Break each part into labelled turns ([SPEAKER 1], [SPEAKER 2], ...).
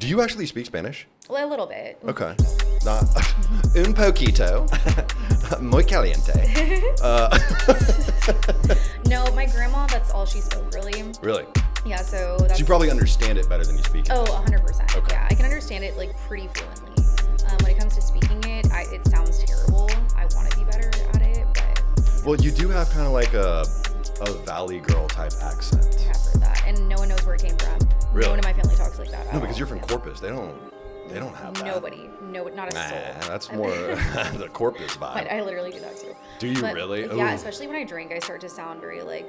[SPEAKER 1] Do you actually speak Spanish?
[SPEAKER 2] Well, a little bit.
[SPEAKER 1] Okay. Not un poquito. Muy caliente.
[SPEAKER 2] No, my grandma, that's all she spoke, really.
[SPEAKER 1] Really?
[SPEAKER 2] Yeah, so that's...
[SPEAKER 1] So you probably understand it better than you speak it.
[SPEAKER 2] Oh, 100%.
[SPEAKER 1] Okay.
[SPEAKER 2] Yeah, I can understand it, like, pretty fluently. When it comes to speaking it, it sounds terrible. I want to be better at it, but...
[SPEAKER 1] Well, you do have kind of like a valley girl type accent.
[SPEAKER 2] I have heard that, and no one knows where it came from.
[SPEAKER 1] Really?
[SPEAKER 2] No one in my family talks like that at
[SPEAKER 1] No, because
[SPEAKER 2] all.
[SPEAKER 1] you're from Corpus. They don't have that.
[SPEAKER 2] Nobody. No, not a soul.
[SPEAKER 1] Nah, that's more the Corpus vibe.
[SPEAKER 2] But I literally do that too.
[SPEAKER 1] Do you
[SPEAKER 2] But,
[SPEAKER 1] really?
[SPEAKER 2] Yeah,
[SPEAKER 1] Ooh.
[SPEAKER 2] especially when I drink, I start to sound very like,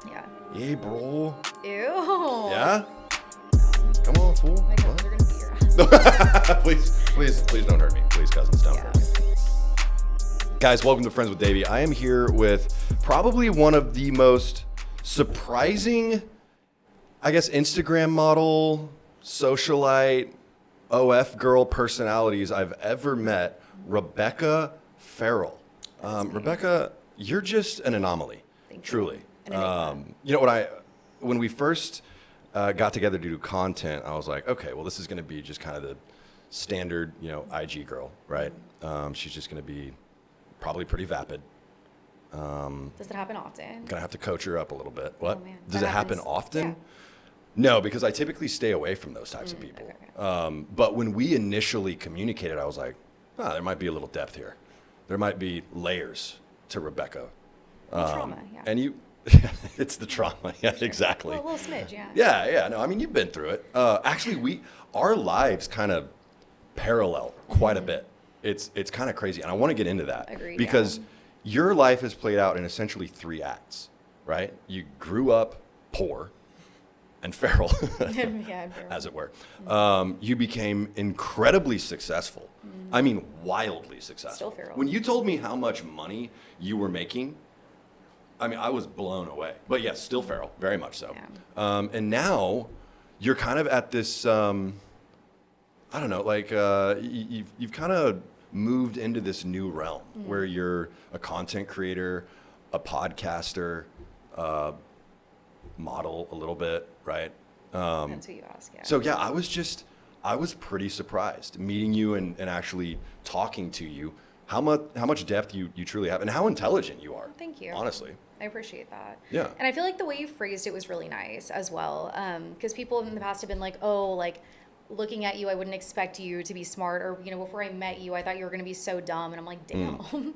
[SPEAKER 2] yeah.
[SPEAKER 1] Yeah, bro.
[SPEAKER 2] Ew.
[SPEAKER 1] Yeah?
[SPEAKER 2] No.
[SPEAKER 1] Come on, fool.
[SPEAKER 2] My cousins are gonna beat your ass.
[SPEAKER 1] please don't hurt me. Please, cousins, don't
[SPEAKER 2] Yeah.
[SPEAKER 1] hurt me. Guys, welcome to Friends with Davey. I am here with probably one of the most surprising, I guess, Instagram model, socialite, OF girl personalities I've ever met, Rebecca Ferrell. Rebecca, you're just an anomaly.
[SPEAKER 2] Thank you.
[SPEAKER 1] Truly.
[SPEAKER 2] An enigma.
[SPEAKER 1] You know, when we first got together to do content, I was like, okay, well, this is going to be just kind of the standard, IG girl, right? She's just going to be probably pretty vapid.
[SPEAKER 2] Does it happen often?
[SPEAKER 1] Gonna have to coach her up a little bit. What?
[SPEAKER 2] Oh, man.
[SPEAKER 1] Does
[SPEAKER 2] That
[SPEAKER 1] it happen
[SPEAKER 2] happens.
[SPEAKER 1] often?
[SPEAKER 2] Yeah.
[SPEAKER 1] No, because I typically stay away from those types of people.
[SPEAKER 2] Okay.
[SPEAKER 1] But when we initially communicated, I was like, there might be a little depth here. There might be layers to Rebecca.
[SPEAKER 2] Trauma, yeah.
[SPEAKER 1] And you, it's the trauma. Yeah, exactly.
[SPEAKER 2] Well, a little smidge, yeah.
[SPEAKER 1] Yeah. No, I mean, you've been through it. Actually, our lives kind of parallel quite a bit. It's kind of crazy, and I want to get into that.
[SPEAKER 2] Agreed,
[SPEAKER 1] because your life is played out in essentially 3 acts, right? You grew up poor and feral,
[SPEAKER 2] Yeah,
[SPEAKER 1] as it were. You became incredibly successful. I mean, wildly successful.
[SPEAKER 2] Still feral.
[SPEAKER 1] When you told me how much money you were making, I mean, I was blown away. But yes, still feral, very much so.
[SPEAKER 2] Yeah.
[SPEAKER 1] And now you're kind of at this, I don't know, like you've kind of moved into this new realm where you're a content creator, a podcaster, model a little bit, right?
[SPEAKER 2] That's what you ask, yeah.
[SPEAKER 1] So yeah, I was pretty surprised meeting you and actually talking to you. How much depth you truly have and how intelligent you are.
[SPEAKER 2] Thank you.
[SPEAKER 1] Honestly.
[SPEAKER 2] I appreciate that.
[SPEAKER 1] Yeah.
[SPEAKER 2] And I feel like the way you phrased it was really nice as well. Because people in the past have been like, oh, like, looking at you, I wouldn't expect you to be smart. Or, before I met you, I thought you were going to be so dumb. And I'm like, damn.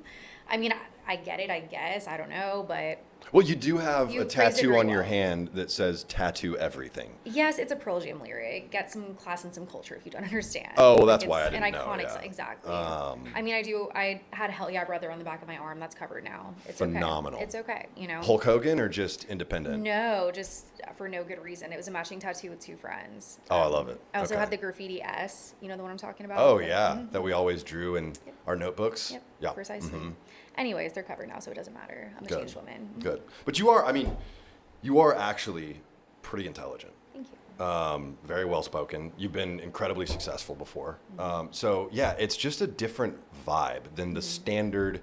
[SPEAKER 2] I mean, I get it, I guess. I don't know, but...
[SPEAKER 1] Well, you do have
[SPEAKER 2] You
[SPEAKER 1] a
[SPEAKER 2] phrased it
[SPEAKER 1] tattoo
[SPEAKER 2] very
[SPEAKER 1] on your
[SPEAKER 2] well.
[SPEAKER 1] hand that says tattoo everything.
[SPEAKER 2] Yes, it's a Pearl Jam lyric. Get some class and some culture if you don't understand.
[SPEAKER 1] Oh, well, that's
[SPEAKER 2] Like,
[SPEAKER 1] why I
[SPEAKER 2] it's
[SPEAKER 1] didn't
[SPEAKER 2] an
[SPEAKER 1] know,
[SPEAKER 2] iconic,
[SPEAKER 1] yeah.
[SPEAKER 2] exactly. I mean, I had Hell Yeah Brother on the back of my arm. That's covered now. It's
[SPEAKER 1] Phenomenal.
[SPEAKER 2] Okay. It's okay,
[SPEAKER 1] Hulk Hogan or just independent?
[SPEAKER 2] No, just for no good reason. It was a matching tattoo with 2 friends.
[SPEAKER 1] Oh, I love it.
[SPEAKER 2] I also
[SPEAKER 1] Okay.
[SPEAKER 2] had the graffiti S. You know the one I'm talking about?
[SPEAKER 1] Oh, yeah. That we always drew in our notebooks.
[SPEAKER 2] Yep,
[SPEAKER 1] Yeah.
[SPEAKER 2] precisely.
[SPEAKER 1] Mhm.
[SPEAKER 2] Anyways, they're covered now, so it doesn't matter. I'm a
[SPEAKER 1] Good.
[SPEAKER 2] changed woman.
[SPEAKER 1] Good. But you are actually pretty intelligent.
[SPEAKER 2] Thank you.
[SPEAKER 1] Very well spoken. You've been incredibly successful before. So yeah, it's just a different vibe than the standard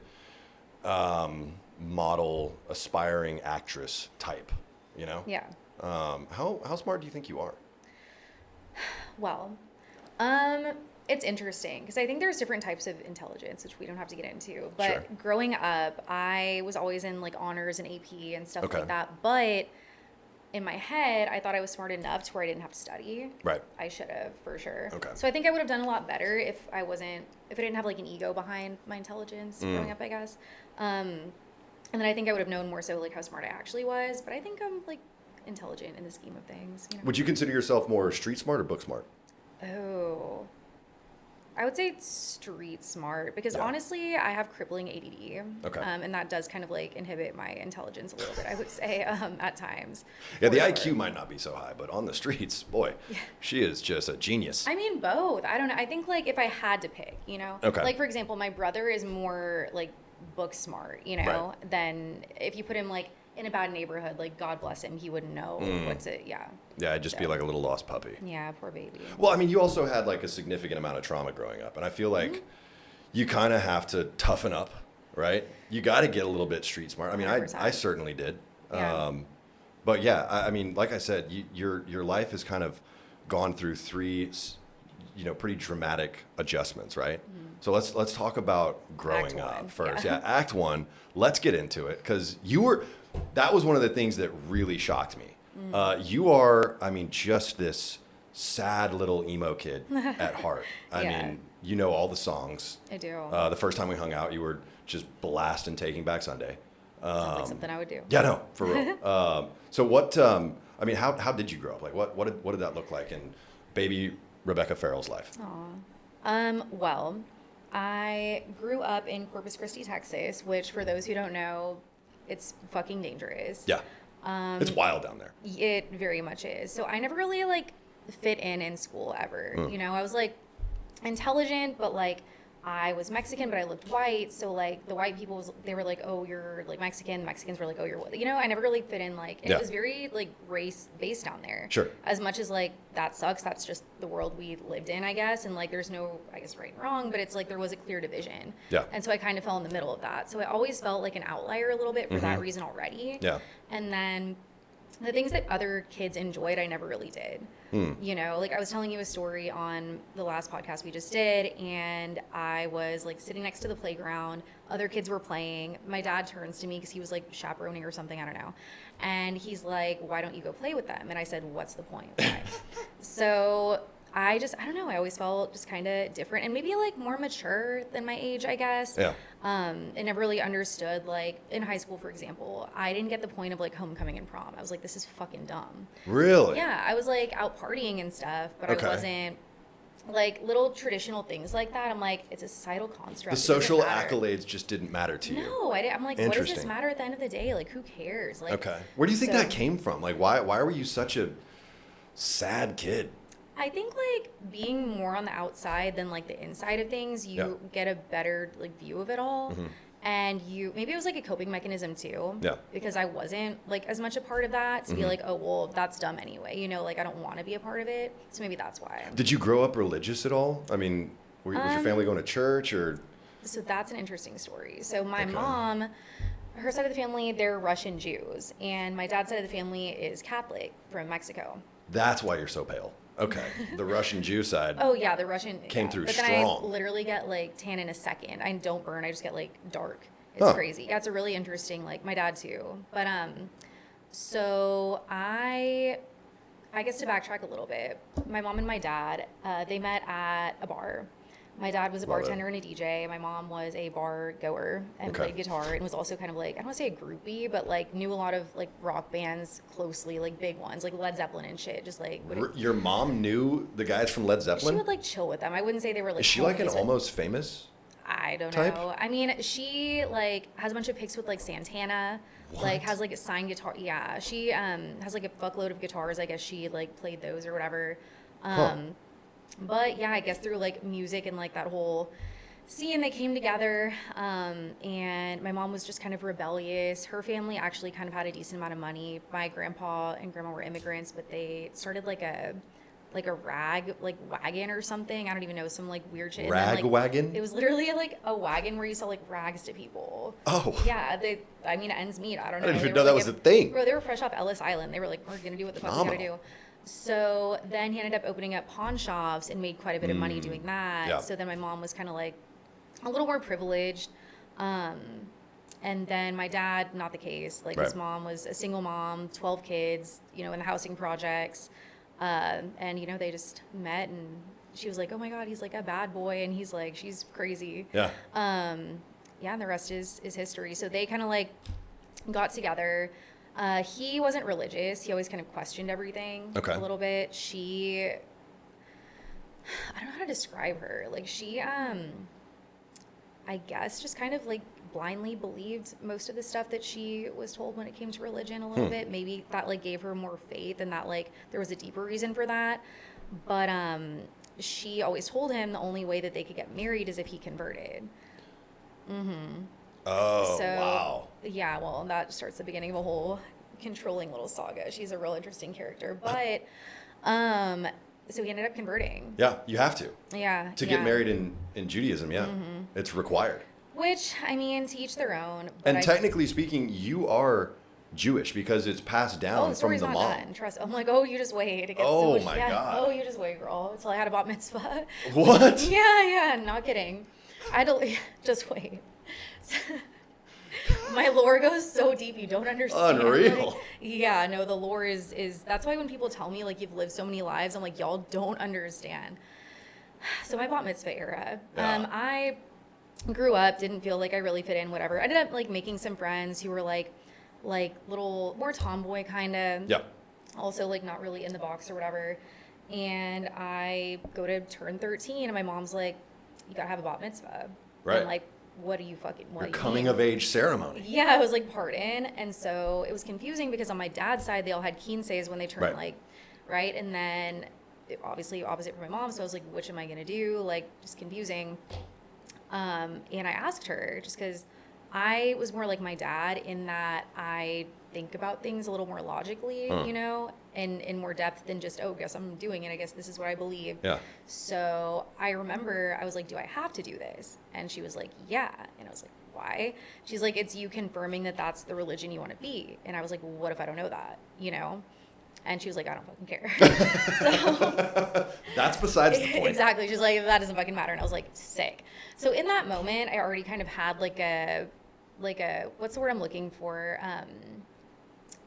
[SPEAKER 1] model aspiring actress type,
[SPEAKER 2] Yeah.
[SPEAKER 1] How smart do you think you are?
[SPEAKER 2] Well, it's interesting because I think there's different types of intelligence, which we don't have to get into. But
[SPEAKER 1] Sure.
[SPEAKER 2] growing up, I was always in like honors and AP and stuff
[SPEAKER 1] Okay.
[SPEAKER 2] like that. But in my head, I thought I was smart enough to where I didn't have to study.
[SPEAKER 1] Right.
[SPEAKER 2] I should have, for sure.
[SPEAKER 1] Okay.
[SPEAKER 2] So I think I would have done a lot better if I didn't have like an ego behind my intelligence growing up, I guess. And then I think I would have known more so like how smart I actually was. But I think I'm like intelligent in the scheme of things.
[SPEAKER 1] Would you consider yourself more street smart or book smart?
[SPEAKER 2] Oh, I would say street smart because
[SPEAKER 1] Yeah.
[SPEAKER 2] honestly, I have crippling ADD.
[SPEAKER 1] Okay.
[SPEAKER 2] And that does kind of like inhibit my intelligence a little bit, I would say, at times.
[SPEAKER 1] Yeah, the
[SPEAKER 2] For
[SPEAKER 1] IQ
[SPEAKER 2] sure.
[SPEAKER 1] might not be so high, but on the streets, boy, she is just a genius.
[SPEAKER 2] I mean, both. I don't know. I think like if I had to pick,
[SPEAKER 1] Okay.
[SPEAKER 2] like for example, my brother is more like book smart,
[SPEAKER 1] Right.
[SPEAKER 2] than if you put him like in a bad neighborhood, like God bless him, he wouldn't know what to,
[SPEAKER 1] Yeah, I'd just be
[SPEAKER 2] So.
[SPEAKER 1] like a little lost puppy.
[SPEAKER 2] Yeah, poor baby.
[SPEAKER 1] Well, I mean, you also had like a significant amount of trauma growing up, and I feel like you kind of have to toughen up, right? You got to get a little bit street smart. I mean, I
[SPEAKER 2] 100%.
[SPEAKER 1] certainly did.
[SPEAKER 2] Yeah.
[SPEAKER 1] But yeah, I mean, like I said, your life has kind of gone through three, pretty dramatic adjustments, right? So let's talk about growing
[SPEAKER 2] Act
[SPEAKER 1] up
[SPEAKER 2] one,
[SPEAKER 1] first.
[SPEAKER 2] yeah.
[SPEAKER 1] Act one. Let's get into it because that was one of the things that really shocked me. You are, just this sad little emo kid at heart. I
[SPEAKER 2] Yeah.
[SPEAKER 1] mean, you know all the songs.
[SPEAKER 2] I do.
[SPEAKER 1] The first time we hung out, you were just blasting Taking Back Sunday.
[SPEAKER 2] Sounds like something I would do.
[SPEAKER 1] Yeah, no, for real. So what? How did you grow up? Like, what did that look like in baby Rebecca Ferrell's life?
[SPEAKER 2] Well, I grew up in Corpus Christi, Texas, which for those who don't know, it's fucking dangerous.
[SPEAKER 1] Yeah, it's wild down there.
[SPEAKER 2] It very much is. So I never really fit in school ever. You know, I was intelligent, but I was Mexican, but I looked white. So the white people, they were like, oh, you're Mexican. The Mexicans were like, oh, you're white. I never really fit in. It was very race based down there.
[SPEAKER 1] Sure.
[SPEAKER 2] As much as that sucks, that's just the world we lived in, I guess. And there's no, I guess, right and wrong, but it's there was a clear division.
[SPEAKER 1] Yeah.
[SPEAKER 2] And so I kind of fell in the middle of that. So I always felt like an outlier a little bit for that reason already.
[SPEAKER 1] Yeah.
[SPEAKER 2] And then the things that other kids enjoyed, I never really did. I was telling you a story on the last podcast we just did, and I was sitting next to the playground. Other kids were playing. My dad turns to me because he was chaperoning or something, I don't know. And he's like, why don't you go play with them? And I said, what's the point? Why? So I don't know. I always felt just kind of different and maybe more mature than my age, I guess.
[SPEAKER 1] Yeah.
[SPEAKER 2] And never really understood, in high school, for example, I didn't get the point of homecoming and prom. I was like, this is fucking dumb.
[SPEAKER 1] Really?
[SPEAKER 2] Yeah. I was out partying and stuff, but
[SPEAKER 1] Okay.
[SPEAKER 2] I wasn't little traditional things like that. I'm like, it's a societal construct.
[SPEAKER 1] The
[SPEAKER 2] It doesn't
[SPEAKER 1] social
[SPEAKER 2] matter.
[SPEAKER 1] accolades just didn't matter to you.
[SPEAKER 2] No, I didn't. I'm like, what does this
[SPEAKER 1] Interesting.
[SPEAKER 2] matter at the end of the day? Who cares?
[SPEAKER 1] Okay. Where do you think
[SPEAKER 2] so-
[SPEAKER 1] that came from? Why were you such a sad kid?
[SPEAKER 2] I think being more on the outside than the inside of things, you get a better view of it all. And maybe it was a coping mechanism too.
[SPEAKER 1] Yeah.
[SPEAKER 2] Because I wasn't as much a part of that to be oh, well, that's dumb anyway. I don't want to be a part of it. So maybe that's why.
[SPEAKER 1] Did you grow up religious at all? Was your family going to church or?
[SPEAKER 2] So that's an interesting story. So my
[SPEAKER 1] Okay.
[SPEAKER 2] mom, her side of the family, they're Russian Jews. And my dad's side of the family is Catholic from Mexico.
[SPEAKER 1] That's why you're so pale. Okay. The Russian Jew side.
[SPEAKER 2] Oh yeah, the Russian
[SPEAKER 1] Came through
[SPEAKER 2] but
[SPEAKER 1] strong.
[SPEAKER 2] then I literally get tan in a second. I don't burn. I just get dark. It's
[SPEAKER 1] Huh.
[SPEAKER 2] crazy. Yeah, it's a really interesting. My dad too. But so I guess to backtrack a little bit, my mom and my dad, they met at a bar. My dad was a
[SPEAKER 1] Love it.
[SPEAKER 2] bartender and a DJ. My mom was a bar goer and
[SPEAKER 1] Okay.
[SPEAKER 2] played guitar and was also kind of I don't want to say a groupie, but knew a lot of rock bands closely, big ones, Led Zeppelin and shit. Just
[SPEAKER 1] Your mom knew the guys from Led
[SPEAKER 2] she
[SPEAKER 1] Zeppelin?
[SPEAKER 2] would chill with them. I wouldn't say they were
[SPEAKER 1] Is she an
[SPEAKER 2] homies, but-
[SPEAKER 1] almost famous?
[SPEAKER 2] I don't
[SPEAKER 1] type?
[SPEAKER 2] know. I mean, she has a bunch of pics with Santana.
[SPEAKER 1] What?
[SPEAKER 2] Has a signed guitar. Yeah, she has a fuckload of guitars. I guess she played those or whatever. But yeah, I guess through music and that whole scene, they came together. And my mom was just kind of rebellious. Her family actually kind of had a decent amount of money. My grandpa and grandma were immigrants, but they started a rag wagon or something. I don't even know, some weird shit. And then,
[SPEAKER 1] Rag wagon?
[SPEAKER 2] It was literally a wagon where you sell rags to people.
[SPEAKER 1] Oh.
[SPEAKER 2] Yeah, ends meet. I don't know.
[SPEAKER 1] I didn't even
[SPEAKER 2] They
[SPEAKER 1] know
[SPEAKER 2] were
[SPEAKER 1] that was a thing.
[SPEAKER 2] Bro, they were fresh off Ellis Island. They were we're gonna do what the fuck we gotta do.
[SPEAKER 1] Phenomenal.
[SPEAKER 2] So then he ended up opening up pawn shops and made quite a bit of money doing that.
[SPEAKER 1] Yeah.
[SPEAKER 2] So then my mom was kind of a little more privileged. And then my dad, not the case. His
[SPEAKER 1] Right.
[SPEAKER 2] mom was a single mom, 12 kids, in the housing projects. And, they just met and she was like, oh my God, he's a bad boy. And he's she's crazy.
[SPEAKER 1] Yeah.
[SPEAKER 2] Yeah, and the rest is history. So they kind of got together. He wasn't religious. He always kind of questioned everything
[SPEAKER 1] Okay.
[SPEAKER 2] a little bit. I don't know how to describe her. She, I guess just kind of blindly believed most of the stuff that she was told when it came to religion a little bit. Maybe that gave her more faith and that there was a deeper reason for that. But she always told him the only way that they could get married is if he converted.
[SPEAKER 1] Oh,
[SPEAKER 2] So,
[SPEAKER 1] wow.
[SPEAKER 2] yeah, well, that starts the beginning of a whole controlling little saga. She's a real interesting character. But so he ended up converting.
[SPEAKER 1] Yeah, you have to.
[SPEAKER 2] Yeah.
[SPEAKER 1] To
[SPEAKER 2] yeah.
[SPEAKER 1] get married in Judaism, yeah. It's required.
[SPEAKER 2] Which, I mean, to each their own. But
[SPEAKER 1] And
[SPEAKER 2] I-
[SPEAKER 1] technically speaking, you are Jewish because it's passed down
[SPEAKER 2] the
[SPEAKER 1] from
[SPEAKER 2] story's
[SPEAKER 1] the
[SPEAKER 2] not
[SPEAKER 1] mom.
[SPEAKER 2] done. Trust. I'm like, oh, you just wait. It gets
[SPEAKER 1] Oh,
[SPEAKER 2] so much,
[SPEAKER 1] my
[SPEAKER 2] yeah.
[SPEAKER 1] God.
[SPEAKER 2] Oh, you just wait, girl. Until I had a bat mitzvah.
[SPEAKER 1] What?
[SPEAKER 2] Yeah, not kidding. I had to just wait. My lore goes so deep, you don't understand.
[SPEAKER 1] Unreal.
[SPEAKER 2] Like, yeah, no, the lore is that's why when people tell me like you've lived so many lives, I'm like, y'all don't understand. So my bat mitzvah era,
[SPEAKER 1] Yeah.
[SPEAKER 2] I grew up, didn't feel like I really fit in, whatever. I ended up like making some friends who were like little more tomboy kind of.
[SPEAKER 1] Yeah.
[SPEAKER 2] Also like not really in the box or whatever. And I go to turn 13 and my mom's like, you gotta have a bat mitzvah.
[SPEAKER 1] Right.
[SPEAKER 2] And like, what do you
[SPEAKER 1] Your coming of age ceremony.
[SPEAKER 2] Yeah, it was like pardon. And so it was confusing because on my dad's side, they all had quinces when they turned right. And then obviously opposite for my mom. So I was like, which am I going to do? Like just confusing. And I asked her just because I was more like my dad in that I think about things a little more logically, you know, and in more depth than just, oh, guess I'm doing it. I guess this is what I believe.
[SPEAKER 1] Yeah.
[SPEAKER 2] So I remember I was like, do I have to do this? And she was like, yeah. And I was like, why? She's like, it's you confirming that that's the religion you want to be. And I was like, well, what if I don't know that, you know? And she was like, I don't fucking care. So
[SPEAKER 1] that's besides the point.
[SPEAKER 2] Exactly. She's like, that doesn't fucking matter. And I was like, sick. So in that moment, I already kind of had like a what's the word I'm looking for?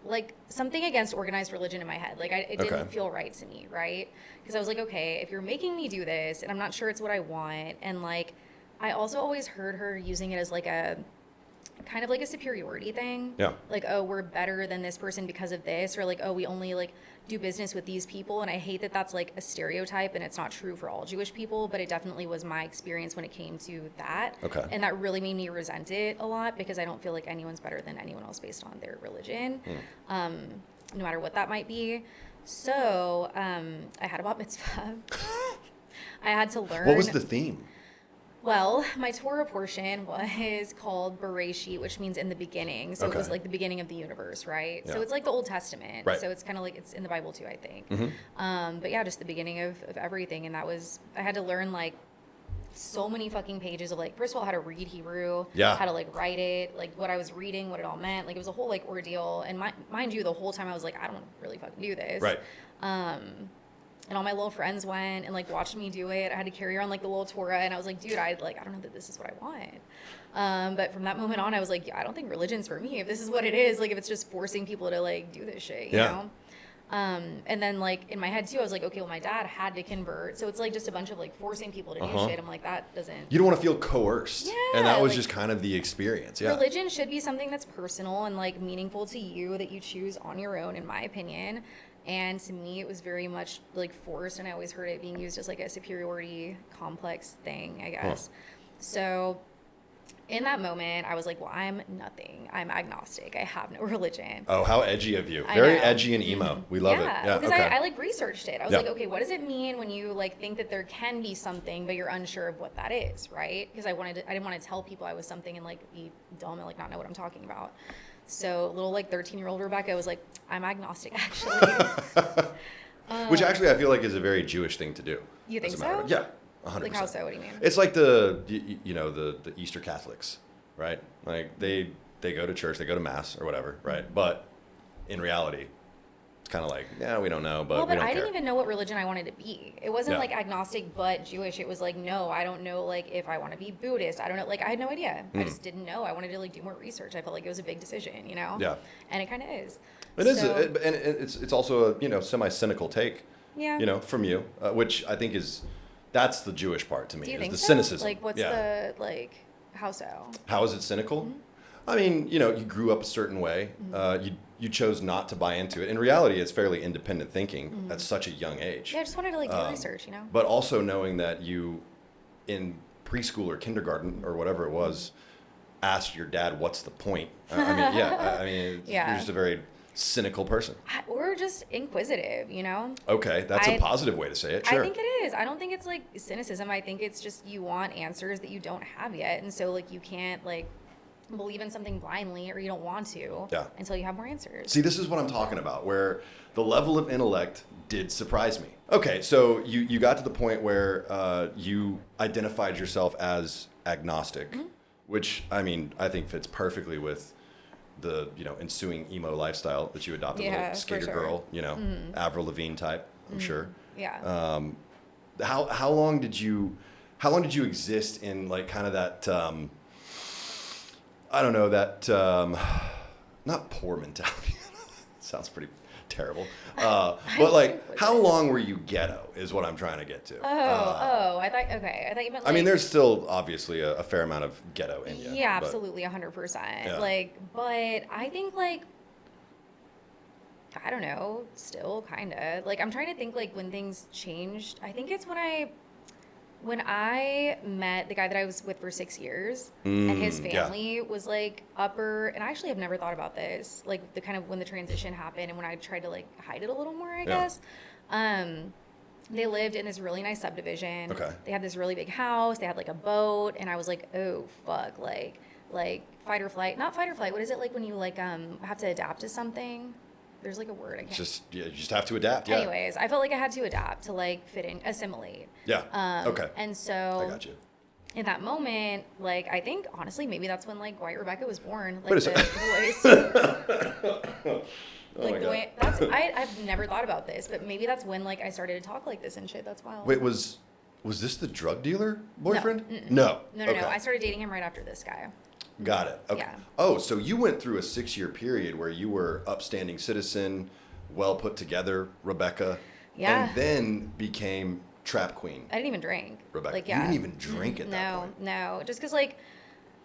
[SPEAKER 2] Like something against organized religion in my head. Like it didn't feel right to me, right? Because I was like, okay, if you're making me do this and I'm not sure it's what I want, and like I also always heard her using it as like a kind of like a superiority thing.
[SPEAKER 1] Yeah.
[SPEAKER 2] Like, oh, we're better than this person because of this, or like, oh, we only like do business with these people. And I hate that that's like a stereotype and it's not true for all Jewish people, but it definitely was my experience when it came to that.
[SPEAKER 1] Okay.
[SPEAKER 2] And that really made me resent it a lot because I don't feel like anyone's better than anyone else based on their religion, no matter what that might be. So I had a bat mitzvah. I had to learn.
[SPEAKER 1] What was the theme?
[SPEAKER 2] Well, my Torah portion was called Bereshit, which means in the beginning. So it was like the beginning of the universe, right?
[SPEAKER 1] Yeah.
[SPEAKER 2] So it's like the Old Testament.
[SPEAKER 1] Right.
[SPEAKER 2] So it's kind of like it's in the Bible too, I think. But yeah, just the beginning of everything. And that was, I had to learn like so many fucking pages of like, first of all, how to read Hebrew, how to like write it, like what I was reading, what it all meant. Like it was a whole like ordeal. And mind you, the whole time I was like, I don't really fucking do this.
[SPEAKER 1] Right.
[SPEAKER 2] And all my little friends went and like watched me do it. I had to carry around like the little Torah, and I was like, dude, I don't know that this is what I want. But from that moment on, I was like, yeah, I don't think religion's for me. If this is what it is, like if it's just forcing people to like do this shit, you know? And then like in my head too, I was like, okay, well my dad had to convert, so it's like just a bunch of like forcing people to do shit. I'm like, that doesn't.
[SPEAKER 1] You don't want to feel coerced.
[SPEAKER 2] Yeah,
[SPEAKER 1] And that was
[SPEAKER 2] like,
[SPEAKER 1] just kind of the experience. Yeah.
[SPEAKER 2] Religion should be something that's personal and like meaningful to you that you choose on your own, in my opinion. And to me, it was very much like forced, and I always heard it being used as like a superiority complex thing, I guess. So in that moment, I was like, well, I'm nothing. I'm agnostic. I have no religion.
[SPEAKER 1] Oh, how edgy of you.
[SPEAKER 2] I
[SPEAKER 1] Very
[SPEAKER 2] know.
[SPEAKER 1] edgy and emo. We love it. Yeah,
[SPEAKER 2] because
[SPEAKER 1] okay.
[SPEAKER 2] I like researched it. I was like, okay, what does it mean when you like think that there can be something, but you're unsure of what that is, right? Because I didn't want to tell people I was something and like be dumb and like not know what I'm talking about. So little like 13-year-old Rebecca was like, I'm agnostic actually.
[SPEAKER 1] Which actually I feel like is a very Jewish thing to do.
[SPEAKER 2] You think so?
[SPEAKER 1] Yeah, 100%.
[SPEAKER 2] Like how so? What do you mean?
[SPEAKER 1] It's like the Easter Catholics, right? Like they go to church, they go to mass or whatever, right? But in reality, it's kind of like, yeah, we don't know, but we don't
[SPEAKER 2] I
[SPEAKER 1] care.
[SPEAKER 2] didn't even know what religion I wanted to be. It wasn't like agnostic but Jewish. It was like, no, I don't know like if I want to be Buddhist. I don't know. Like I had no idea. I just didn't know. I wanted to like do more research. I felt like it was a big decision, you know?
[SPEAKER 1] Yeah.
[SPEAKER 2] And it kind of is.
[SPEAKER 1] It is, and it's also a semi-cynical take, from you, which I think that's the Jewish part to me.
[SPEAKER 2] Do you
[SPEAKER 1] is
[SPEAKER 2] think
[SPEAKER 1] the
[SPEAKER 2] so?
[SPEAKER 1] cynicism.
[SPEAKER 2] Like what's the like how so?
[SPEAKER 1] How is it cynical? I mean, you grew up a certain way. You chose not to buy into it. In reality, it's fairly independent thinking at such a young age.
[SPEAKER 2] Yeah, I just wanted to like do research,
[SPEAKER 1] But also knowing that you, in preschool or kindergarten or whatever it was, asked your dad, "What's the point?" You're just a very cynical person.
[SPEAKER 2] Or just inquisitive,
[SPEAKER 1] Okay, that's a positive way to say it. Sure.
[SPEAKER 2] I think it is. I don't think it's like cynicism. I think it's just you want answers that you don't have yet, and so like you can't like believe in something blindly, or you don't want to until you have more answers.
[SPEAKER 1] See, this is what I'm talking about, where the level of intellect did surprise me. Okay, so you got to the point where you identified yourself as agnostic, which I mean I think fits perfectly with the ensuing emo lifestyle that you adopted,
[SPEAKER 2] Yeah,
[SPEAKER 1] little skater
[SPEAKER 2] for sure.
[SPEAKER 1] girl, Avril Lavigne type, I'm sure.
[SPEAKER 2] Yeah.
[SPEAKER 1] How long did you exist in like kind of that I don't know, that not poor mentality. Sounds pretty terrible. But like, how long were you ghetto is what I'm trying to get to.
[SPEAKER 2] I thought you meant like.
[SPEAKER 1] I mean, there's still obviously a fair amount of ghetto in you.
[SPEAKER 2] Yeah, absolutely, 100%.
[SPEAKER 1] Yeah.
[SPEAKER 2] Like, but I think like, I don't know, still kind of. Like, I'm trying to think like when things changed. I think it's when I met the guy that I was with for 6 years, and his family was like upper, and I actually have never thought about this, like the kind of when the transition happened and when I tried to like hide it a little more, I guess. They lived in this really nice subdivision.
[SPEAKER 1] Okay.
[SPEAKER 2] They had this really big house. They had like a boat, and I was like, oh fuck, like fight or flight, not fight or flight. What is it like when you like have to adapt to something? There's like a word I can't.
[SPEAKER 1] You just have to adapt. Yeah.
[SPEAKER 2] Anyways, I felt like I had to adapt to like fit in, assimilate.
[SPEAKER 1] Yeah. Okay.
[SPEAKER 2] And so
[SPEAKER 1] I got you.
[SPEAKER 2] in that moment, like I think honestly maybe that's when like White Rebecca was born. Like
[SPEAKER 1] Wait a
[SPEAKER 2] the voice.
[SPEAKER 1] Oh
[SPEAKER 2] Like
[SPEAKER 1] my
[SPEAKER 2] the
[SPEAKER 1] God.
[SPEAKER 2] way I've never thought about this, but maybe that's when like I started to talk like this and shit. That's wild.
[SPEAKER 1] Wait, was this the drug dealer boyfriend?
[SPEAKER 2] Mm-mm.
[SPEAKER 1] No.
[SPEAKER 2] No.
[SPEAKER 1] Okay.
[SPEAKER 2] I started dating him right after this guy.
[SPEAKER 1] Got it. Okay.
[SPEAKER 2] Yeah.
[SPEAKER 1] Oh, so you went through a 6-year period where you were upstanding citizen, well put together, Rebecca.
[SPEAKER 2] Yeah.
[SPEAKER 1] And then became trap queen,
[SPEAKER 2] I didn't even drink.
[SPEAKER 1] Rebecca.
[SPEAKER 2] Like,
[SPEAKER 1] You
[SPEAKER 2] yeah.
[SPEAKER 1] didn't even drink at that point.
[SPEAKER 2] No. Just because, like,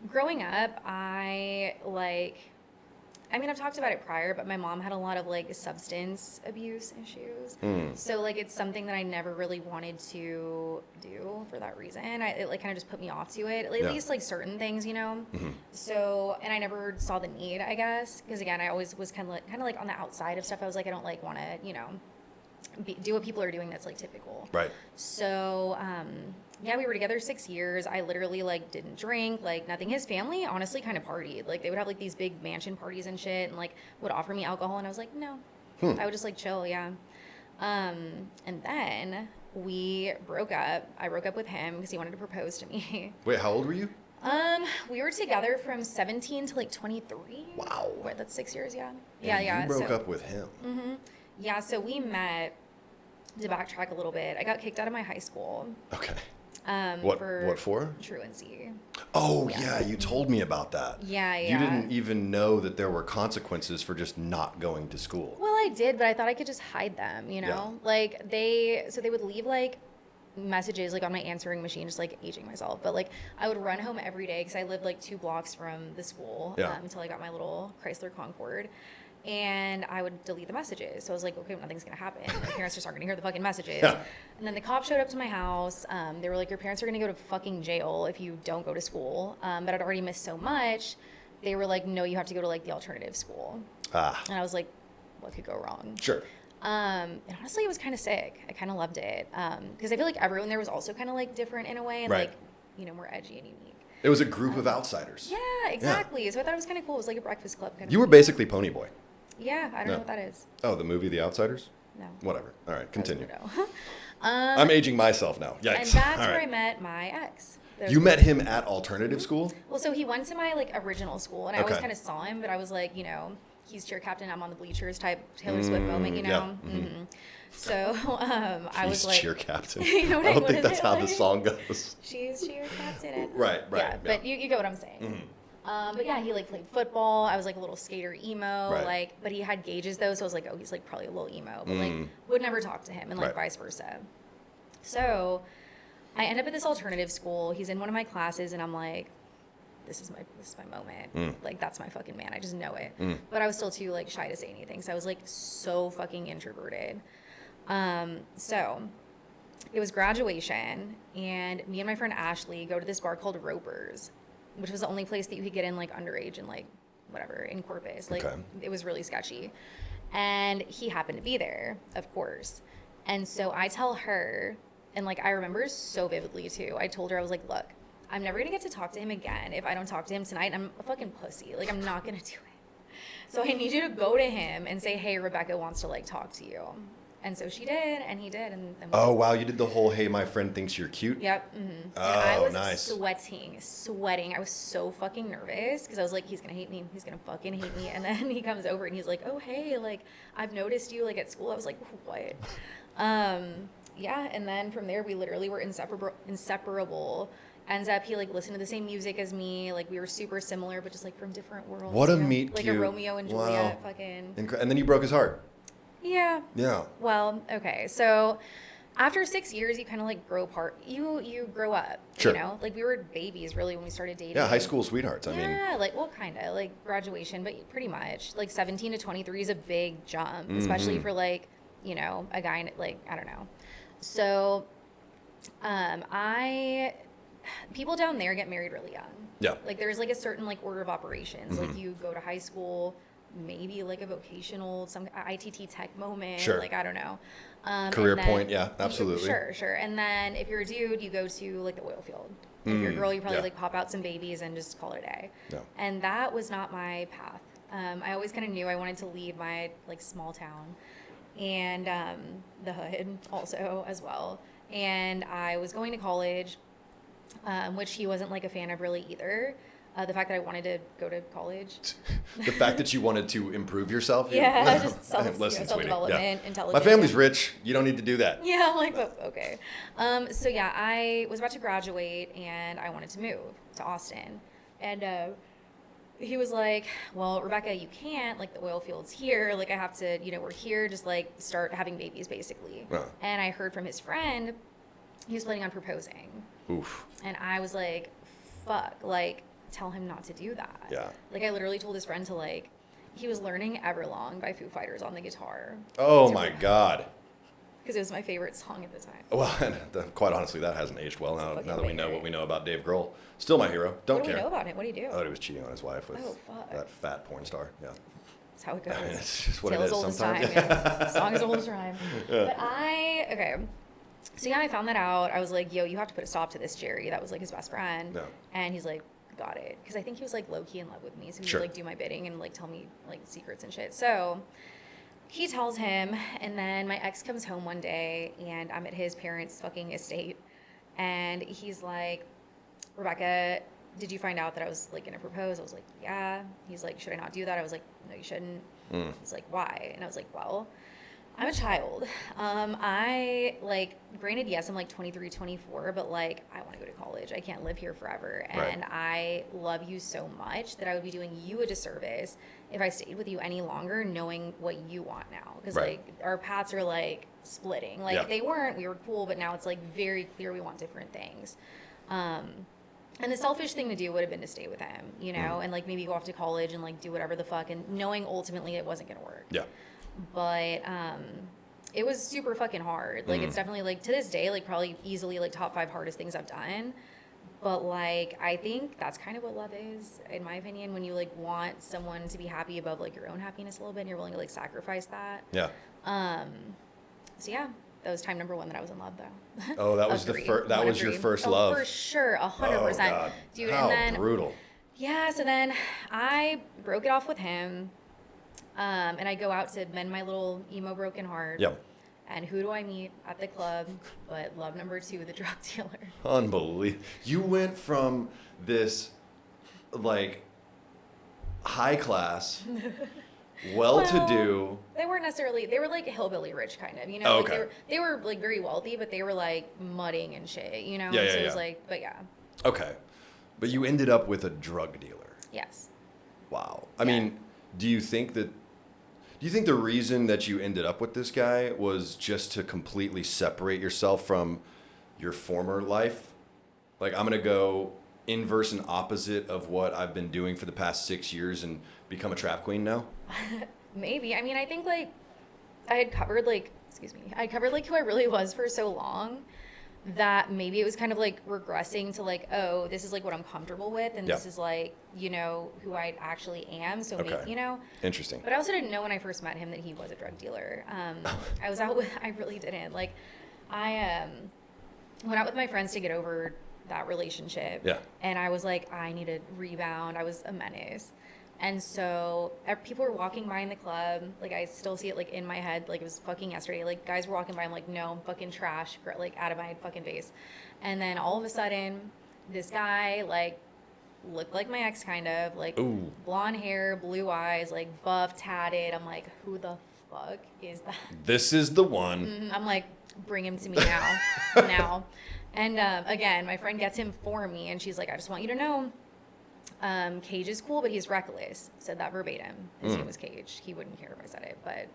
[SPEAKER 2] growing up, I've talked about it prior, but my mom had a lot of, like, substance abuse issues. So, like, it's something that I never really wanted to do for that reason. It, like, kind of just put me off to it. At least, like, certain things, So, and I never saw the need, I guess. Because, again, I always was kind of like on the outside of stuff. I was like, I don't, like, want to, do what people are doing that's, like, typical.
[SPEAKER 1] Right.
[SPEAKER 2] So, yeah, we were together 6 years. I literally like didn't drink, like nothing. His family honestly kind of partied. Like they would have like these big mansion parties and shit and like would offer me alcohol and I was like, no. I would just like chill, yeah. And then we broke up. I broke up with him because he wanted to propose to me.
[SPEAKER 1] Wait, how old were you?
[SPEAKER 2] We were together from 17 to like 23.
[SPEAKER 1] Wow.
[SPEAKER 2] Wait, that's 6 years, yeah.
[SPEAKER 1] And
[SPEAKER 2] Yeah.
[SPEAKER 1] You broke up with him.
[SPEAKER 2] Yeah, so we met, to backtrack a little bit, I got kicked out of my high school.
[SPEAKER 1] Okay. What for?
[SPEAKER 2] Truancy.
[SPEAKER 1] Oh, yeah, you told me about that.
[SPEAKER 2] Yeah.
[SPEAKER 1] You didn't even know that there were consequences for just not going to school.
[SPEAKER 2] Well, I did, but I thought I could just hide them,
[SPEAKER 1] Yeah.
[SPEAKER 2] Like they would leave like messages like on my answering machine, just like aging myself. But like I would run home every day because I lived like 2 blocks from the school until I got my little Chrysler Concorde. And I would delete the messages. So I was like, okay, nothing's going to happen. My parents just aren't going to hear the fucking messages.
[SPEAKER 1] Yeah.
[SPEAKER 2] And then the cops showed up to my house. They were like, your parents are going to go to fucking jail if you don't go to school. But I'd already missed so much. They were like, no, you have to go to like the alternative school. And I was like, what could go wrong?
[SPEAKER 1] Sure.
[SPEAKER 2] And honestly, it was kind of sick. I kind of loved it. Because I feel like everyone there was also kind of like different in a way. And
[SPEAKER 1] Right.
[SPEAKER 2] like, more edgy and unique.
[SPEAKER 1] It was a group of outsiders.
[SPEAKER 2] Yeah, exactly. Yeah. So I thought it was kind of cool. It was like a breakfast club kind of.
[SPEAKER 1] You were basically Pony Boy.
[SPEAKER 2] Yeah, I don't know what that is.
[SPEAKER 1] Oh, the movie The Outsiders?
[SPEAKER 2] No.
[SPEAKER 1] Whatever. All right, continue.
[SPEAKER 2] No.
[SPEAKER 1] I'm aging myself now. Yikes.
[SPEAKER 2] And that's
[SPEAKER 1] All
[SPEAKER 2] where
[SPEAKER 1] right.
[SPEAKER 2] I met my ex.
[SPEAKER 1] You met him at alternative school?
[SPEAKER 2] Well, so he went to my like original school, and I always
[SPEAKER 1] Okay.
[SPEAKER 2] kind of saw him, but I was like, he's cheer captain, I'm on the bleachers type Taylor Swift moment,
[SPEAKER 1] yeah.
[SPEAKER 2] So I was like,
[SPEAKER 1] cheer captain.
[SPEAKER 2] You know what
[SPEAKER 1] I
[SPEAKER 2] I-
[SPEAKER 1] don't
[SPEAKER 2] what
[SPEAKER 1] think
[SPEAKER 2] is
[SPEAKER 1] that's
[SPEAKER 2] it
[SPEAKER 1] how the
[SPEAKER 2] like?
[SPEAKER 1] song goes.
[SPEAKER 2] she's cheer captain.
[SPEAKER 1] Right.
[SPEAKER 2] Yeah, but you get what I'm saying. But yeah, he like played football. I was like a little skater emo,
[SPEAKER 1] Right.
[SPEAKER 2] but he had gauges though, so I was like, oh, he's like probably a little emo, but like would never talk to him, and like
[SPEAKER 1] Right.
[SPEAKER 2] vice versa. So I end up at this alternative school. He's in one of my classes, and I'm like, this is my moment. Like that's my fucking man. I just know it. But I was still too like shy to say anything, so I was like so fucking introverted. So it was graduation, and me and my friend Ashley go to this bar called Roper's, which was the only place that you could get in like underage and like whatever in Corpus. Like It was really sketchy. And he happened to be there, of course. And so I tell her, and like I remember so vividly too. I told her, I was like, look, I'm never gonna get to talk to him again if I don't talk to him tonight. I'm a fucking pussy. Like I'm not gonna do it. So I need you to go to him and say, hey, Rebecca wants to like talk to you. And so she did, and he did, and then
[SPEAKER 1] Oh, wow. You did the whole, hey, my friend thinks you're cute?
[SPEAKER 2] Yep. And
[SPEAKER 1] Oh,
[SPEAKER 2] I was
[SPEAKER 1] nice.
[SPEAKER 2] sweating. I was so fucking nervous because I was like, he's gonna hate me. He's gonna fucking hate me. And then he comes over and he's like, oh hey, like I've noticed you like at school. I was like, what? Yeah. And then from there, we literally were inseparable. Ends up he like listened to the same music as me. Like we were super similar, but just like from different worlds.
[SPEAKER 1] What a
[SPEAKER 2] you know?
[SPEAKER 1] meet
[SPEAKER 2] Like
[SPEAKER 1] cute.
[SPEAKER 2] a Romeo and Juliet fucking.
[SPEAKER 1] And then you broke his heart.
[SPEAKER 2] Yeah.
[SPEAKER 1] Yeah.
[SPEAKER 2] Well, okay. So after 6 years, you kind of like grow apart. You grow up.
[SPEAKER 1] Sure.
[SPEAKER 2] You know, like we were babies really when we started dating.
[SPEAKER 1] Yeah, high school sweethearts. I mean,
[SPEAKER 2] Yeah, like well, kind of like graduation, but pretty much like 17 to 23 is a big jump, especially for like you know a guy in, like I don't know. So, people down there get married really young.
[SPEAKER 1] Yeah.
[SPEAKER 2] Like there's like a certain like order of operations. Like you go to high school, maybe like a vocational, some ITT tech moment.
[SPEAKER 1] Sure.
[SPEAKER 2] Like I don't know.
[SPEAKER 1] career
[SPEAKER 2] and then-
[SPEAKER 1] point. Yeah, absolutely.
[SPEAKER 2] Sure. And then if you're a dude, you go to like the oil field. If you're a girl, you probably
[SPEAKER 1] yeah.
[SPEAKER 2] like pop out some babies and just call it a day.
[SPEAKER 1] Yeah.
[SPEAKER 2] And that was not my path. I always kind of knew I wanted to leave my like small town and the hood also as well. And I was going to college, which he wasn't like a fan of really either. The fact that I wanted to go to college.
[SPEAKER 1] The fact that you wanted to improve yourself.
[SPEAKER 2] Yeah, just
[SPEAKER 1] Listen, sweetie.
[SPEAKER 2] self-development,
[SPEAKER 1] My
[SPEAKER 2] intelligence.
[SPEAKER 1] family's rich. You don't need to do that.
[SPEAKER 2] Yeah, I'm like, oh, okay. So yeah, I was about to graduate and I wanted to move to Austin. And he was like, well, Rebecca, you can't, like the oil field's here. Like I have to, you know, we're here, just like start having babies basically. And I heard from his friend, he was planning on proposing.
[SPEAKER 1] Oof.
[SPEAKER 2] And I was like, fuck, like tell him not to do that.
[SPEAKER 1] Yeah.
[SPEAKER 2] Like I literally told his friend to like, he was learning Everlong by Foo Fighters on the guitar.
[SPEAKER 1] Oh my God.
[SPEAKER 2] Because it was my favorite song at the time.
[SPEAKER 1] Well, quite honestly, that hasn't aged well now that we know
[SPEAKER 2] banger.
[SPEAKER 1] what we know about Dave Grohl. Still my hero. Don't
[SPEAKER 2] What do
[SPEAKER 1] care.
[SPEAKER 2] we know about him? What do you do?
[SPEAKER 1] I thought he was cheating on his wife with
[SPEAKER 2] Oh, fuck.
[SPEAKER 1] that fat porn star. Yeah.
[SPEAKER 2] That's how it goes.
[SPEAKER 1] It's just what
[SPEAKER 2] Tale
[SPEAKER 1] it
[SPEAKER 2] as
[SPEAKER 1] is
[SPEAKER 2] old as
[SPEAKER 1] sometimes.
[SPEAKER 2] time. Yeah. Song as old as rhyme. But okay. So yeah, I found that out. I was like, yo, you have to put a stop to this, Jerry. That was like his best friend.
[SPEAKER 1] Yeah.
[SPEAKER 2] And he's like, got it. Because I think he was like low key in love with me. So he
[SPEAKER 1] Sure.
[SPEAKER 2] would like do my bidding and like tell me like secrets and shit. So he tells him, and then my ex comes home one day and I'm at his parents' fucking estate. And he's like, Rebecca, did you find out that I was like gonna propose? I was like, yeah. He's like, should I not do that? I was like, no, you shouldn't. He's like, why? And I was like, well, I'm a child. I like, granted, yes, I'm like 23, 24, but like, I want to go to college. I can't live here forever. And I love you so much that I would be doing you a disservice if I stayed with you any longer, knowing what you want now. Because like, our paths are like splitting. Like they weren't, we were cool, but now it's like very clear we want different things. And the selfish thing to do would have been to stay with him, you know, and like maybe go off to college and like do whatever the fuck, and knowing ultimately it wasn't gonna work.
[SPEAKER 1] Yeah.
[SPEAKER 2] But it was super fucking hard. Like it's definitely like to this day, like probably easily like top 5 hardest things I've done. But like I think that's kind of what love is, in my opinion, when you like want someone to be happy above like your own happiness a little bit, and you're willing to like sacrifice that.
[SPEAKER 1] Yeah.
[SPEAKER 2] So yeah. That was time number 1 that I was in love, though.
[SPEAKER 1] Oh, that was that was your first love.
[SPEAKER 2] For sure, 100%,
[SPEAKER 1] Oh, God.
[SPEAKER 2] dude.
[SPEAKER 1] How
[SPEAKER 2] and then
[SPEAKER 1] brutal.
[SPEAKER 2] yeah, so then I broke it off with him, and I go out to mend my little emo broken heart.
[SPEAKER 1] Yep.
[SPEAKER 2] And who do I meet at the club but love number 2, the drug dealer?
[SPEAKER 1] Unbelievable. You went from this like high class, well-to-do.
[SPEAKER 2] They weren't necessarily. They were like hillbilly rich, kind of. You know,
[SPEAKER 1] Oh,
[SPEAKER 2] like
[SPEAKER 1] okay.
[SPEAKER 2] they were like very wealthy, but they were like mudding and shit. You know.
[SPEAKER 1] Yeah,
[SPEAKER 2] so
[SPEAKER 1] yeah,
[SPEAKER 2] it was
[SPEAKER 1] yeah.
[SPEAKER 2] like, but yeah.
[SPEAKER 1] Okay. But you ended up with a drug dealer.
[SPEAKER 2] Yes.
[SPEAKER 1] Wow. I mean, do you think the reason that you ended up with this guy was just to completely separate yourself from your former life? Like, I'm going to go inverse and opposite of what I've been doing for the past 6 years and become a trap queen now?
[SPEAKER 2] Maybe. I mean, I think like I had covered like who I really was for so long that maybe it was kind of like regressing to like, oh, this is like what I'm comfortable with, and this is like, you know, who I actually am. So maybe, you know.
[SPEAKER 1] Interesting.
[SPEAKER 2] But I also didn't know when I first met him that he was a drug dealer. I was out with, I really didn't. Like, I went out with my friends to get over that relationship.
[SPEAKER 1] Yeah.
[SPEAKER 2] And I was like, I need a rebound. I was a menace. And so people were walking by in the club. Like, I still see it, like, in my head. Like, it was fucking yesterday. Like, guys were walking by. I'm like, no, fucking trash. Like, out of my fucking face. And then all of a sudden, this guy, like, looked like my ex, kind of. Like,
[SPEAKER 1] Ooh.
[SPEAKER 2] blonde hair, blue eyes, like, buff, tatted. I'm like, who the fuck is that?
[SPEAKER 1] This is the one.
[SPEAKER 2] I'm like, bring him to me now. Now. And, again, my friend gets him for me. And she's like, I just want you to know. Cage is cool, but he's reckless. Said that verbatim. His name was Cage. He wouldn't care if I said it, but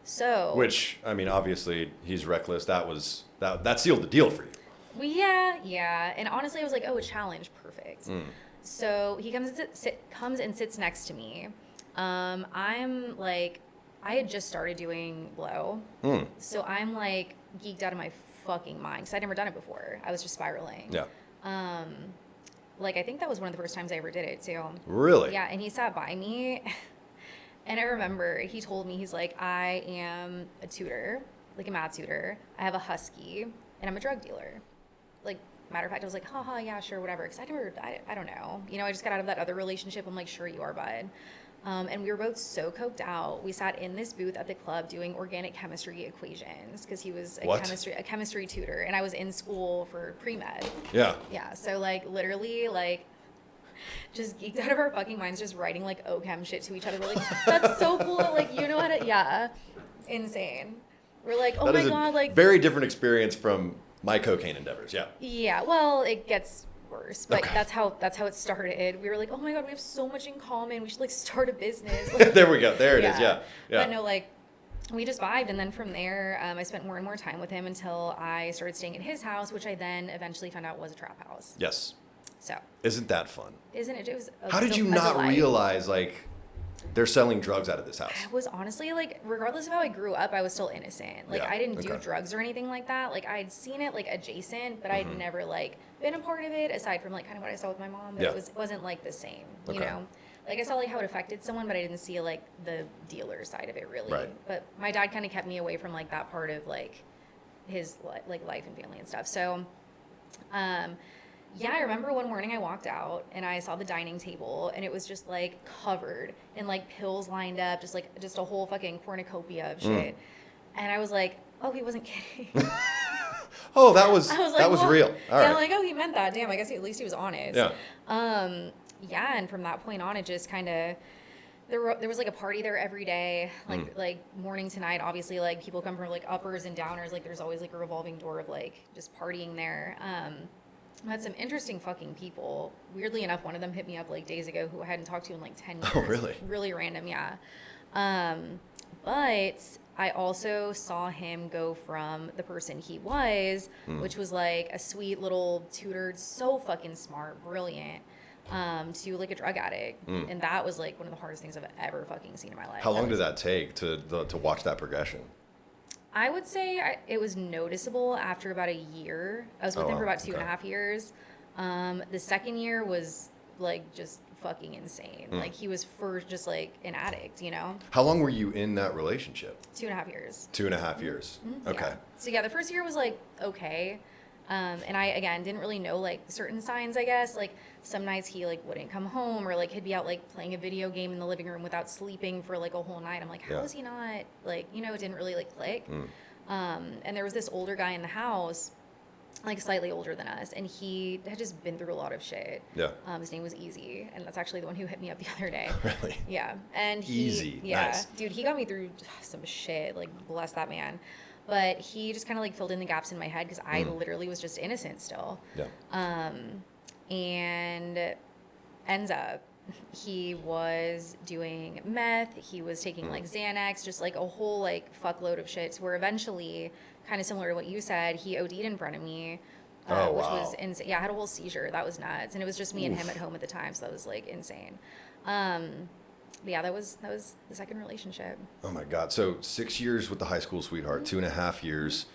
[SPEAKER 2] so.
[SPEAKER 1] Which, I mean, obviously he's reckless. That sealed the deal for you.
[SPEAKER 2] Well, yeah. And honestly, I was like, oh, a challenge, perfect. So he comes and sits next to me. I'm like, I had just started doing blow, so I'm like geeked out of my fucking mind because I'd never done it before. I was just spiraling.
[SPEAKER 1] Yeah.
[SPEAKER 2] Like, I think that was one of the first times I ever did it, too.
[SPEAKER 1] Really?
[SPEAKER 2] Yeah, and he sat by me, and I remember he told me, he's like, I am a tutor, like a math tutor. I have a husky, and I'm a drug dealer. Like, matter of fact, I was like, haha, yeah, sure, whatever, because I don't know. You know, I just got out of that other relationship. I'm like, sure you are, bud. And we were both so coked out. We sat in this booth at the club doing organic chemistry equations because he was a chemistry tutor, and I was in school for pre-med.
[SPEAKER 1] Yeah.
[SPEAKER 2] Yeah. So like literally like just geeked out of our fucking minds, just writing like OChem shit to each other. We're like, that's so cool. Like, you know how to, yeah, insane. We're like, oh my God, like
[SPEAKER 1] very different experience from my cocaine endeavors. Yeah.
[SPEAKER 2] Yeah. Well, it gets worse, but
[SPEAKER 1] Okay.
[SPEAKER 2] that's how it started. We were like, oh my God, we have so much in common. We should like start a business. Like,
[SPEAKER 1] There we go. There it is. Yeah.
[SPEAKER 2] But no, like we just vibed, and then from there, I spent more and more time with him until I started staying at his house, which I then eventually found out was a trap house.
[SPEAKER 1] Yes.
[SPEAKER 2] So
[SPEAKER 1] Isn't that fun?
[SPEAKER 2] isn't it? It was.
[SPEAKER 1] How did you not realize like they're selling drugs out of this house?
[SPEAKER 2] I was honestly like, regardless of how I grew up, I was still innocent. Like,
[SPEAKER 1] Yeah,
[SPEAKER 2] I didn't do
[SPEAKER 1] okay.
[SPEAKER 2] drugs or anything like that. Like, I'd seen it like adjacent, but I'd never like been a part of it aside from like kind of what I saw with my mom. But
[SPEAKER 1] Yeah.
[SPEAKER 2] it wasn't like the same, you
[SPEAKER 1] Okay.
[SPEAKER 2] know. Like, I saw like how it affected someone, but I didn't see like the dealer side of it really.
[SPEAKER 1] Right.
[SPEAKER 2] But my dad kind of kept me away from like that part of like his like life and family and stuff. So, yeah, I remember one morning I walked out and I saw the dining table and it was just like covered in like pills lined up, just a whole fucking cornucopia of shit. And I was like, oh, he wasn't kidding.
[SPEAKER 1] Oh, that was
[SPEAKER 2] well,
[SPEAKER 1] real. All
[SPEAKER 2] yeah,
[SPEAKER 1] right.
[SPEAKER 2] I'm like, oh, he meant that. Damn, I guess at least he was honest.
[SPEAKER 1] Yeah.
[SPEAKER 2] Yeah, and from that point on, it just kind of there was like a party there every day, like morning to night. Obviously, like people come from like uppers and downers. Like there's always like a revolving door of like just partying there. I had some interesting fucking people. Weirdly enough, one of them hit me up like days ago who I hadn't talked to in like 10 years.
[SPEAKER 1] Oh, really?
[SPEAKER 2] Really random, yeah. But I also saw him go from the person he was, which was like a sweet little tutor, so fucking smart, brilliant, to like a drug addict. And that was like one of the hardest things I've ever fucking seen in my life.
[SPEAKER 1] How long did that take to watch that progression?
[SPEAKER 2] I would say it was noticeable after about a year. I was with him for about 2.5 years. The second year was like just fucking insane. Like he was just like an addict, you know?
[SPEAKER 1] How long were you in that relationship?
[SPEAKER 2] 2.5 years.
[SPEAKER 1] 2.5 years. Okay.
[SPEAKER 2] Yeah. So yeah, the first year was like okay. And I, again, didn't really know like certain signs, I guess. Like some nights he like wouldn't come home, or like he'd be out like playing a video game in the living room without sleeping for like a whole night. I'm like, how is he not like, you know, it didn't really like click. And there was this older guy in the house, like slightly older than us, and he had just been through a lot of shit.
[SPEAKER 1] Yeah.
[SPEAKER 2] His name was Easy, and that's actually the one who hit me up the other day.
[SPEAKER 1] Really?
[SPEAKER 2] Yeah. And
[SPEAKER 1] Easy.
[SPEAKER 2] Yeah.
[SPEAKER 1] Nice.
[SPEAKER 2] Dude, he got me through some shit. Like, bless that man. But he just kind of like filled in the gaps in my head because I literally was just innocent still.
[SPEAKER 1] Yeah.
[SPEAKER 2] And ends up he was doing meth, he was taking like Xanax, just like a whole like fuckload of shit, where eventually, kind of similar to what you said, he OD'd in front of me. Which was insane. Yeah, I had a whole seizure. That was nuts. And it was just me and him at home at the time, so that was like insane. But yeah, that was the second relationship.
[SPEAKER 1] Oh my God. So 6 years with the high school sweetheart, 2.5 years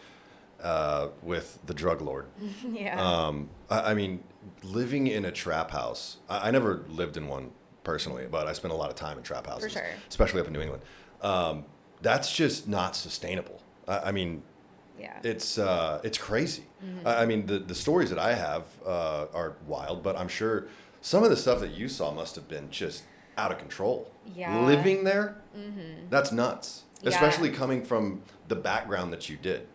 [SPEAKER 1] with the drug lord.
[SPEAKER 2] Yeah.
[SPEAKER 1] I mean, living in a trap house. I never lived in one personally, but I spent a lot of time in trap houses,
[SPEAKER 2] For sure.
[SPEAKER 1] especially up in New England. That's just not sustainable. I mean,
[SPEAKER 2] Yeah.
[SPEAKER 1] it's crazy. I mean, the stories that I have are wild, but I'm sure some of the stuff that you saw must have been just out of control.
[SPEAKER 2] Yeah.
[SPEAKER 1] Living there, that's nuts.
[SPEAKER 2] Yeah.
[SPEAKER 1] Especially coming from the background that you did.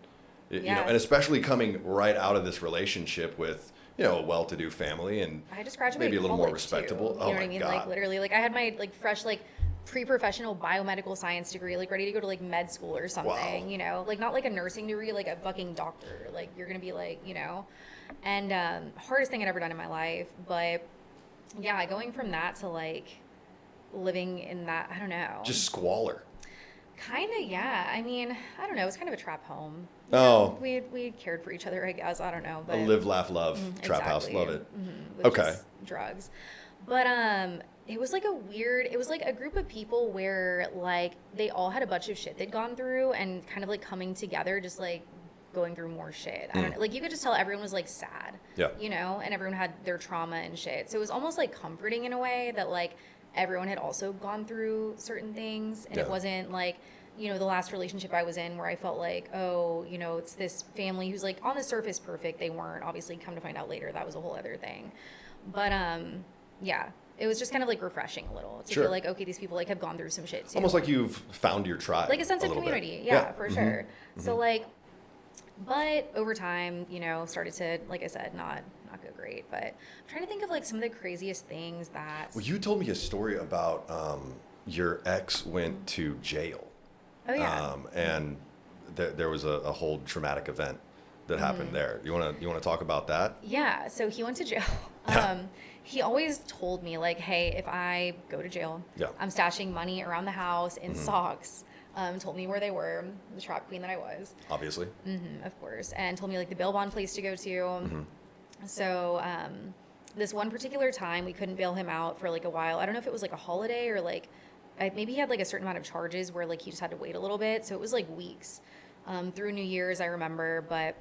[SPEAKER 1] You know, and especially coming right out of this relationship with, you know, a well-to-do family and
[SPEAKER 2] I just graduated
[SPEAKER 1] maybe a little more
[SPEAKER 2] college,
[SPEAKER 1] respectable.
[SPEAKER 2] too.
[SPEAKER 1] Oh
[SPEAKER 2] You know
[SPEAKER 1] my
[SPEAKER 2] what I mean?
[SPEAKER 1] God.
[SPEAKER 2] Like literally, like I had my like fresh like pre-professional biomedical science degree, like ready to go to like med school or something.
[SPEAKER 1] Wow.
[SPEAKER 2] You know, like not like a nursing degree, like a fucking doctor. Like you're gonna be like, you know, and hardest thing I'd ever done in my life. But yeah, going from that to like living in that, I don't know.
[SPEAKER 1] Just squalor.
[SPEAKER 2] Kind of, yeah. I mean, I don't know. It was kind of a trap home.
[SPEAKER 1] Oh.
[SPEAKER 2] We cared for each other, I guess. I don't know. But
[SPEAKER 1] A live, laugh, love trap house.
[SPEAKER 2] exactly.
[SPEAKER 1] Love it.
[SPEAKER 2] With
[SPEAKER 1] Okay.
[SPEAKER 2] just drugs. But it was like it was like a group of people where like they all had a bunch of shit they'd gone through and kind of like coming together, just like going through more shit. I don't know. Like you could just tell everyone was like sad.
[SPEAKER 1] Yeah.
[SPEAKER 2] You know, and everyone had their trauma and shit. So it was almost like comforting in a way that like everyone had also gone through certain things, and
[SPEAKER 1] Yeah.
[SPEAKER 2] it wasn't like, you know, the last relationship I was in where I felt like, oh, you know, it's this family who's like on the surface perfect. They weren't. Obviously, come to find out later, that was a whole other thing. But yeah, it was just kind of like refreshing a little to
[SPEAKER 1] Sure.
[SPEAKER 2] feel like, okay, these people like have gone through some shit too.
[SPEAKER 1] Almost like you've found your tribe.
[SPEAKER 2] Like a sense of
[SPEAKER 1] little bit.
[SPEAKER 2] community. Yeah, for sure. So like, but over time, you know, started to, like I said, not go great. But I'm trying to think of like some of the craziest things that.
[SPEAKER 1] Well, you told me a story about your ex went to jail.
[SPEAKER 2] Oh yeah.
[SPEAKER 1] And there was a whole traumatic event that happened there. You wanna talk about that?
[SPEAKER 2] Yeah, so he went to jail.
[SPEAKER 1] Yeah.
[SPEAKER 2] He always told me, like, hey, if I go to jail,
[SPEAKER 1] Yeah.
[SPEAKER 2] I'm stashing money around the house in socks. Told me where they were, the trap queen that I was,
[SPEAKER 1] Obviously.
[SPEAKER 2] of course, and told me, like, the bail bond place to go to. So this one particular time, we couldn't bail him out for, like, a while. I don't know if it was, like, a holiday or, like, maybe he had, like, a certain amount of charges where, like, he just had to wait a little bit. So it was, like, weeks through New Year's, I remember. But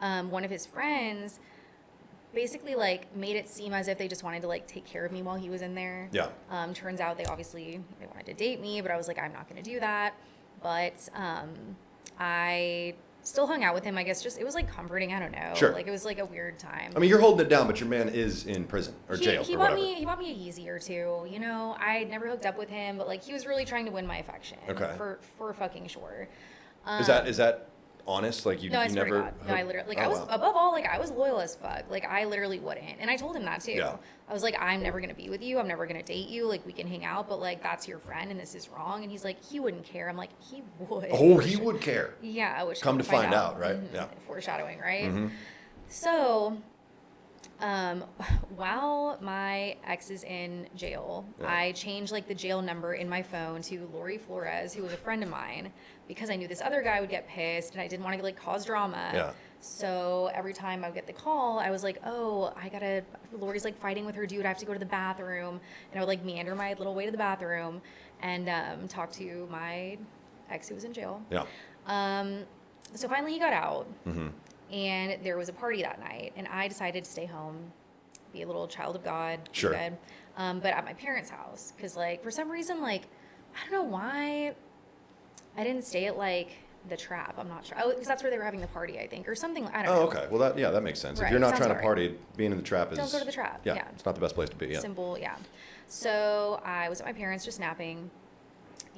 [SPEAKER 2] one of his friends basically like made it seem as if they just wanted to like take care of me while he was in there.
[SPEAKER 1] Yeah.
[SPEAKER 2] Turns out they wanted to date me, but I was like, I'm not going to do that. But I still hung out with him. I guess just it was like comforting. I don't know.
[SPEAKER 1] Sure.
[SPEAKER 2] Like it was like a weird time.
[SPEAKER 1] I mean, you're holding it down, but your man is in prison or jail
[SPEAKER 2] He
[SPEAKER 1] or
[SPEAKER 2] bought
[SPEAKER 1] whatever.
[SPEAKER 2] me a Yeezy or two. You know, I never hooked up with him, but like he was really trying to win my affection.
[SPEAKER 1] Okay.
[SPEAKER 2] For fucking sure.
[SPEAKER 1] Is that honest? Like you
[SPEAKER 2] No, I swear
[SPEAKER 1] never?
[SPEAKER 2] to God. No, I literally, like,
[SPEAKER 1] Oh,
[SPEAKER 2] I was,
[SPEAKER 1] wow.
[SPEAKER 2] above all, like, I was loyal as fuck. Like, I literally wouldn't. And I told him that, too.
[SPEAKER 1] Yeah.
[SPEAKER 2] I was like, I'm never going to be with you. I'm never going to date you. Like, we can hang out, but, like, that's your friend, and this is wrong. And he's like, he wouldn't care. I'm like, he would.
[SPEAKER 1] Oh, he would care.
[SPEAKER 2] Yeah, I wish.
[SPEAKER 1] Come to find out, right? Yeah.
[SPEAKER 2] Foreshadowing, right? So, while my ex is in jail,
[SPEAKER 1] Yeah.
[SPEAKER 2] I changed like the jail number in my phone to Lori Flores, who was a friend of mine, because I knew this other guy would get pissed and I didn't want to like cause drama.
[SPEAKER 1] Yeah.
[SPEAKER 2] So every time I would get the call, I was like, oh, Lori's like fighting with her dude. I have to go to the bathroom. And I would like meander my little way to the bathroom and talk to my ex who was in jail.
[SPEAKER 1] Yeah.
[SPEAKER 2] So finally he got out. And there was a party that night, and I decided to stay home, be a little child of God, be
[SPEAKER 1] Sure.
[SPEAKER 2] good. But at my parents' house, because like for some reason, like I don't know why I didn't stay at like the trap. I'm not sure. Oh, because that's where they were having the party, I think, or something. I don't know.
[SPEAKER 1] Oh, okay. Well, that makes sense.
[SPEAKER 2] Right,
[SPEAKER 1] If you're not
[SPEAKER 2] sounds
[SPEAKER 1] trying to
[SPEAKER 2] about
[SPEAKER 1] party, being in the trap is.
[SPEAKER 2] Don't go to the trap. Yeah.
[SPEAKER 1] It's not the best place to be. Yeah.
[SPEAKER 2] Simple, yeah. So I was at my parents just napping,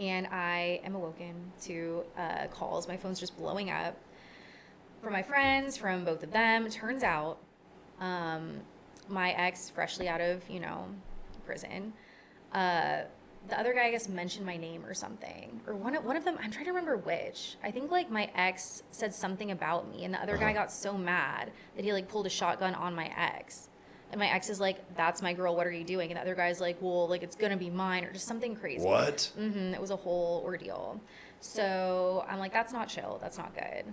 [SPEAKER 2] and I am awoken to calls. My phone's just blowing up from my friends, from both of them. Turns out my ex, freshly out of, prison, the other guy, I guess, mentioned my name or something. Or one of them, I'm trying to remember which. I think, like, my ex said something about me, and the other guy got so mad that he, like, pulled a shotgun on my ex. And my ex is like, that's my girl, what are you doing? And the other guy's like, well, like, it's gonna be mine, or just something crazy.
[SPEAKER 1] What?
[SPEAKER 2] It was a whole ordeal. So I'm like, that's not chill. That's not good.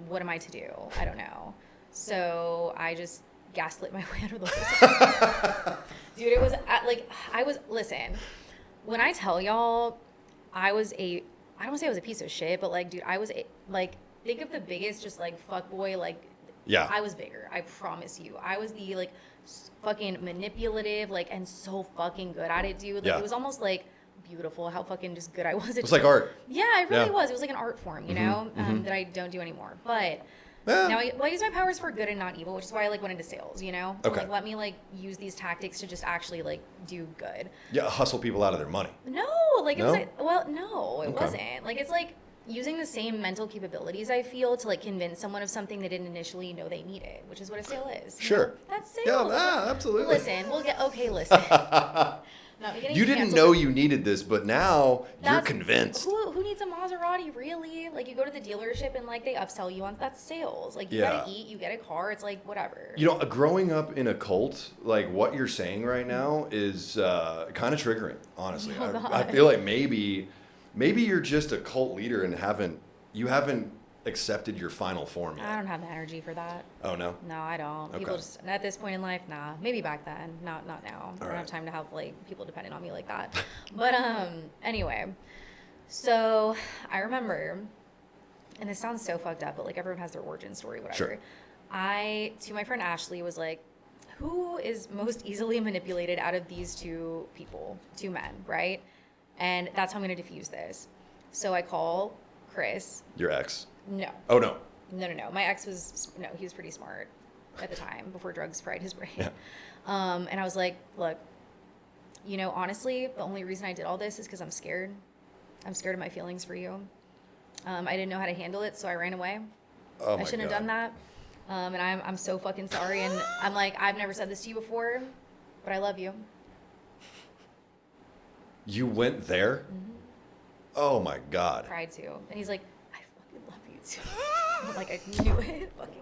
[SPEAKER 2] What am I to do? I don't know. So I just gaslit my way out of the whole Dude, it was listen, when I tell y'all I don't want to say I was a piece of shit, but like, dude, I was think of the biggest just like fuck boy, like,
[SPEAKER 1] Yeah.
[SPEAKER 2] I was bigger. I promise you. I was the like fucking manipulative, like, and so fucking good at it, dude. Like,
[SPEAKER 1] Yeah.
[SPEAKER 2] it was almost like beautiful how fucking just good I was at
[SPEAKER 1] It's like art.
[SPEAKER 2] Yeah, it really
[SPEAKER 1] Yeah.
[SPEAKER 2] was. It was like an art form, you know, that I don't do anymore. But Now, I use my powers for good and not evil, which is why I like went into sales, you know?
[SPEAKER 1] Okay.
[SPEAKER 2] Like, let me like use these tactics to just actually like do good.
[SPEAKER 1] Yeah, hustle people out of their money.
[SPEAKER 2] No, like it
[SPEAKER 1] No?
[SPEAKER 2] was like, well, no, it
[SPEAKER 1] Okay.
[SPEAKER 2] wasn't. Like it's like using the same mental capabilities I feel to like convince someone of something they didn't initially know they needed, which is what a sale is. You
[SPEAKER 1] Sure.
[SPEAKER 2] know? That's sales.
[SPEAKER 1] Yeah, absolutely.
[SPEAKER 2] Listen, listen. Not getting
[SPEAKER 1] You didn't
[SPEAKER 2] canceled
[SPEAKER 1] know
[SPEAKER 2] for-
[SPEAKER 1] you needed this, but now you're
[SPEAKER 2] That's-
[SPEAKER 1] convinced.
[SPEAKER 2] Who needs a Maserati, really? Like, you go to the dealership and, like, they upsell you on that's sales. Like, you
[SPEAKER 1] Yeah.
[SPEAKER 2] gotta eat, you get a car, it's like, whatever.
[SPEAKER 1] You know, growing up in a cult, like what you're saying right now is kind of triggering, honestly.
[SPEAKER 2] Oh, God.
[SPEAKER 1] I feel like maybe you're just a cult leader and you haven't accepted your final form yet.
[SPEAKER 2] I don't have the energy for that.
[SPEAKER 1] Oh, no?
[SPEAKER 2] No, I don't.
[SPEAKER 1] Okay.
[SPEAKER 2] People just, at this point in life, nah. Maybe back then, not now. I don't
[SPEAKER 1] right.
[SPEAKER 2] have time to have, like, people dependent on me like that. But, anyway. So, I remember, and this sounds so fucked up, but, like, everyone has their origin story, whatever.
[SPEAKER 1] Sure.
[SPEAKER 2] To my friend Ashley, was like, who is most easily manipulated out of these two men, right? And that's how I'm going to diffuse this. So I call Chris.
[SPEAKER 1] Your ex?
[SPEAKER 2] No.
[SPEAKER 1] Oh, no.
[SPEAKER 2] No. My ex he was pretty smart at the time before drugs fried his brain.
[SPEAKER 1] Yeah.
[SPEAKER 2] And I was like, look, you know, honestly, the only reason I did all this is because I'm scared. I'm scared of my feelings for you. I didn't know how to handle it, so I ran away.
[SPEAKER 1] Oh, my
[SPEAKER 2] I shouldn't
[SPEAKER 1] God.
[SPEAKER 2] have done that. And I'm so fucking sorry. And I'm like, I've never said this to you before, but I love you.
[SPEAKER 1] You went there?
[SPEAKER 2] Mm-hmm.
[SPEAKER 1] Oh, my God.
[SPEAKER 2] Tried to. And he's like, I fucking love you too. I'm like, I knew it. Fucking.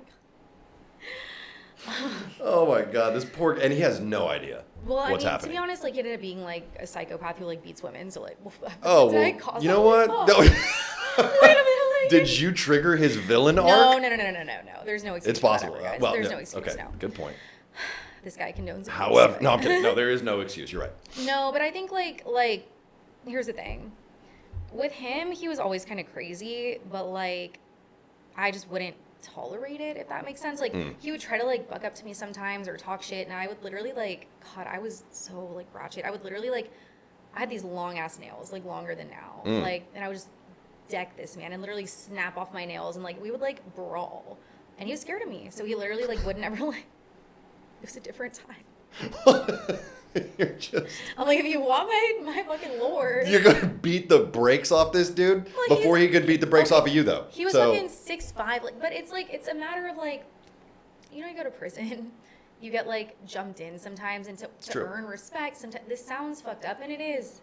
[SPEAKER 1] Oh, my God. This poor... And he has no idea what's happening.
[SPEAKER 2] To be honest, like, he ended up being, like, a psychopath who, like, beats women. So, like,
[SPEAKER 1] Oh,
[SPEAKER 2] did I
[SPEAKER 1] well,
[SPEAKER 2] cause
[SPEAKER 1] you
[SPEAKER 2] that?
[SPEAKER 1] know what?
[SPEAKER 2] Oh.
[SPEAKER 1] No.
[SPEAKER 2] Wait a minute. Like,
[SPEAKER 1] Did you trigger his villain
[SPEAKER 2] no,
[SPEAKER 1] arc?
[SPEAKER 2] No. There's no excuse.
[SPEAKER 1] It's possible.
[SPEAKER 2] For that, guys.
[SPEAKER 1] Well,
[SPEAKER 2] There's
[SPEAKER 1] no.
[SPEAKER 2] no excuse.
[SPEAKER 1] Okay,
[SPEAKER 2] No.
[SPEAKER 1] good point.
[SPEAKER 2] This guy condones abuse.
[SPEAKER 1] However, no, I'm kidding. No, there is no excuse. You're right.
[SPEAKER 2] No, but I think, like, here's the thing. With him, he was always kind of crazy, but, like, I just wouldn't tolerate it, if that makes sense. Like, he would try to, like, buck up to me sometimes or talk shit, and I would literally, like, God, I was so, like, ratchet. I would literally, like, I had these long-ass nails, like, longer than now. Like, and I would just deck this man and literally snap off my nails, and, like, we would, like, brawl. And he was scared of me, so he literally, like, would never, like, it was a different time.
[SPEAKER 1] You're just...
[SPEAKER 2] I'm like, if you want my fucking lord.
[SPEAKER 1] You're going to beat the brakes off this dude?
[SPEAKER 2] Well,
[SPEAKER 1] Before he could beat the brakes off of you, though.
[SPEAKER 2] He was fucking 6'5", like, but it's like, it's a matter of like, you know, you go to prison, you get like jumped in sometimes, and to
[SPEAKER 1] True.
[SPEAKER 2] earn respect, sometimes, this sounds fucked up, and it is.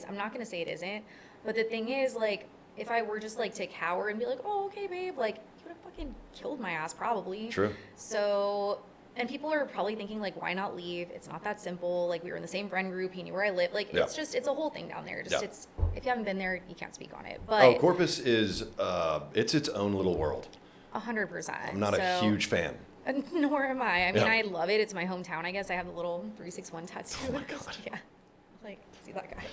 [SPEAKER 2] I'm not gonna say it isn't, but the thing is, like, if I were just like to cower and be like, oh, okay, babe, like, you would have fucking killed my ass probably.
[SPEAKER 1] True.
[SPEAKER 2] So, and people are probably thinking, like, why not leave? It's not that simple. Like, we were in the same friend group. He knew where I lived. Like,
[SPEAKER 1] Yeah.
[SPEAKER 2] it's just, it's a whole thing down there. Just,
[SPEAKER 1] Yeah.
[SPEAKER 2] it's, if you haven't been there, you can't speak on it. But
[SPEAKER 1] Oh, Corpus is, it's its own little world.
[SPEAKER 2] 100%.
[SPEAKER 1] I'm not a huge fan.
[SPEAKER 2] Nor am I. I mean,
[SPEAKER 1] Yeah.
[SPEAKER 2] I love it. It's my hometown, I guess. I have the little 361 tattoo.
[SPEAKER 1] Oh, my God.
[SPEAKER 2] Yeah. Like, see that guy?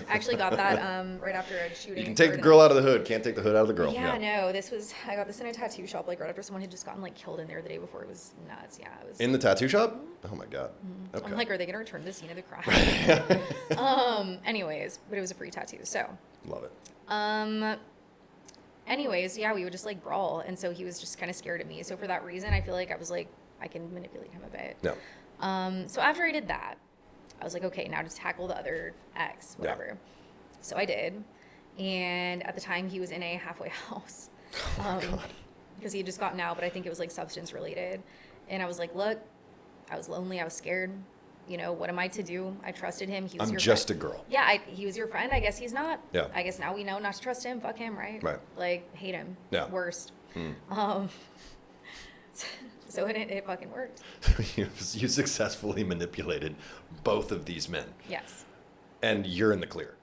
[SPEAKER 2] I actually got that right after a shooting.
[SPEAKER 1] You can take the
[SPEAKER 2] occurred.
[SPEAKER 1] girl out of the hood, can't take the hood out of the girl.
[SPEAKER 2] Yeah, no, I got this in a tattoo shop, like, right after someone had just gotten, like, killed in there the day before. It was nuts. Yeah, it was.
[SPEAKER 1] In the tattoo shop? Oh, my God. Okay.
[SPEAKER 2] I'm like, are they going to return the scene of the crime? Anyways, but it was a free tattoo, so.
[SPEAKER 1] Love it.
[SPEAKER 2] Anyways, yeah, we would just, like, brawl, and so he was just kind of scared of me. So for that reason, I feel like I was like, I can manipulate him a bit.
[SPEAKER 1] No.
[SPEAKER 2] So after I did that, I was like, okay, now to tackle the other ex, whatever.
[SPEAKER 1] Yeah.
[SPEAKER 2] So I did, and at the time he was in a halfway house.
[SPEAKER 1] Oh, my God.
[SPEAKER 2] Because he had just gotten out, but I think it was, like, substance related. And I was like, look, I was lonely, I was scared. You know, what am I to do? I trusted him. He was
[SPEAKER 1] I'm
[SPEAKER 2] your
[SPEAKER 1] just
[SPEAKER 2] friend.
[SPEAKER 1] a girl.
[SPEAKER 2] Yeah, he was your friend. I guess he's not.
[SPEAKER 1] Yeah.
[SPEAKER 2] I guess now we know not to trust him. Fuck him, right?
[SPEAKER 1] Right.
[SPEAKER 2] Like, hate him.
[SPEAKER 1] Yeah.
[SPEAKER 2] Worst. So it fucking worked.
[SPEAKER 1] You successfully manipulated both of these men.
[SPEAKER 2] Yes.
[SPEAKER 1] And you're in the clear.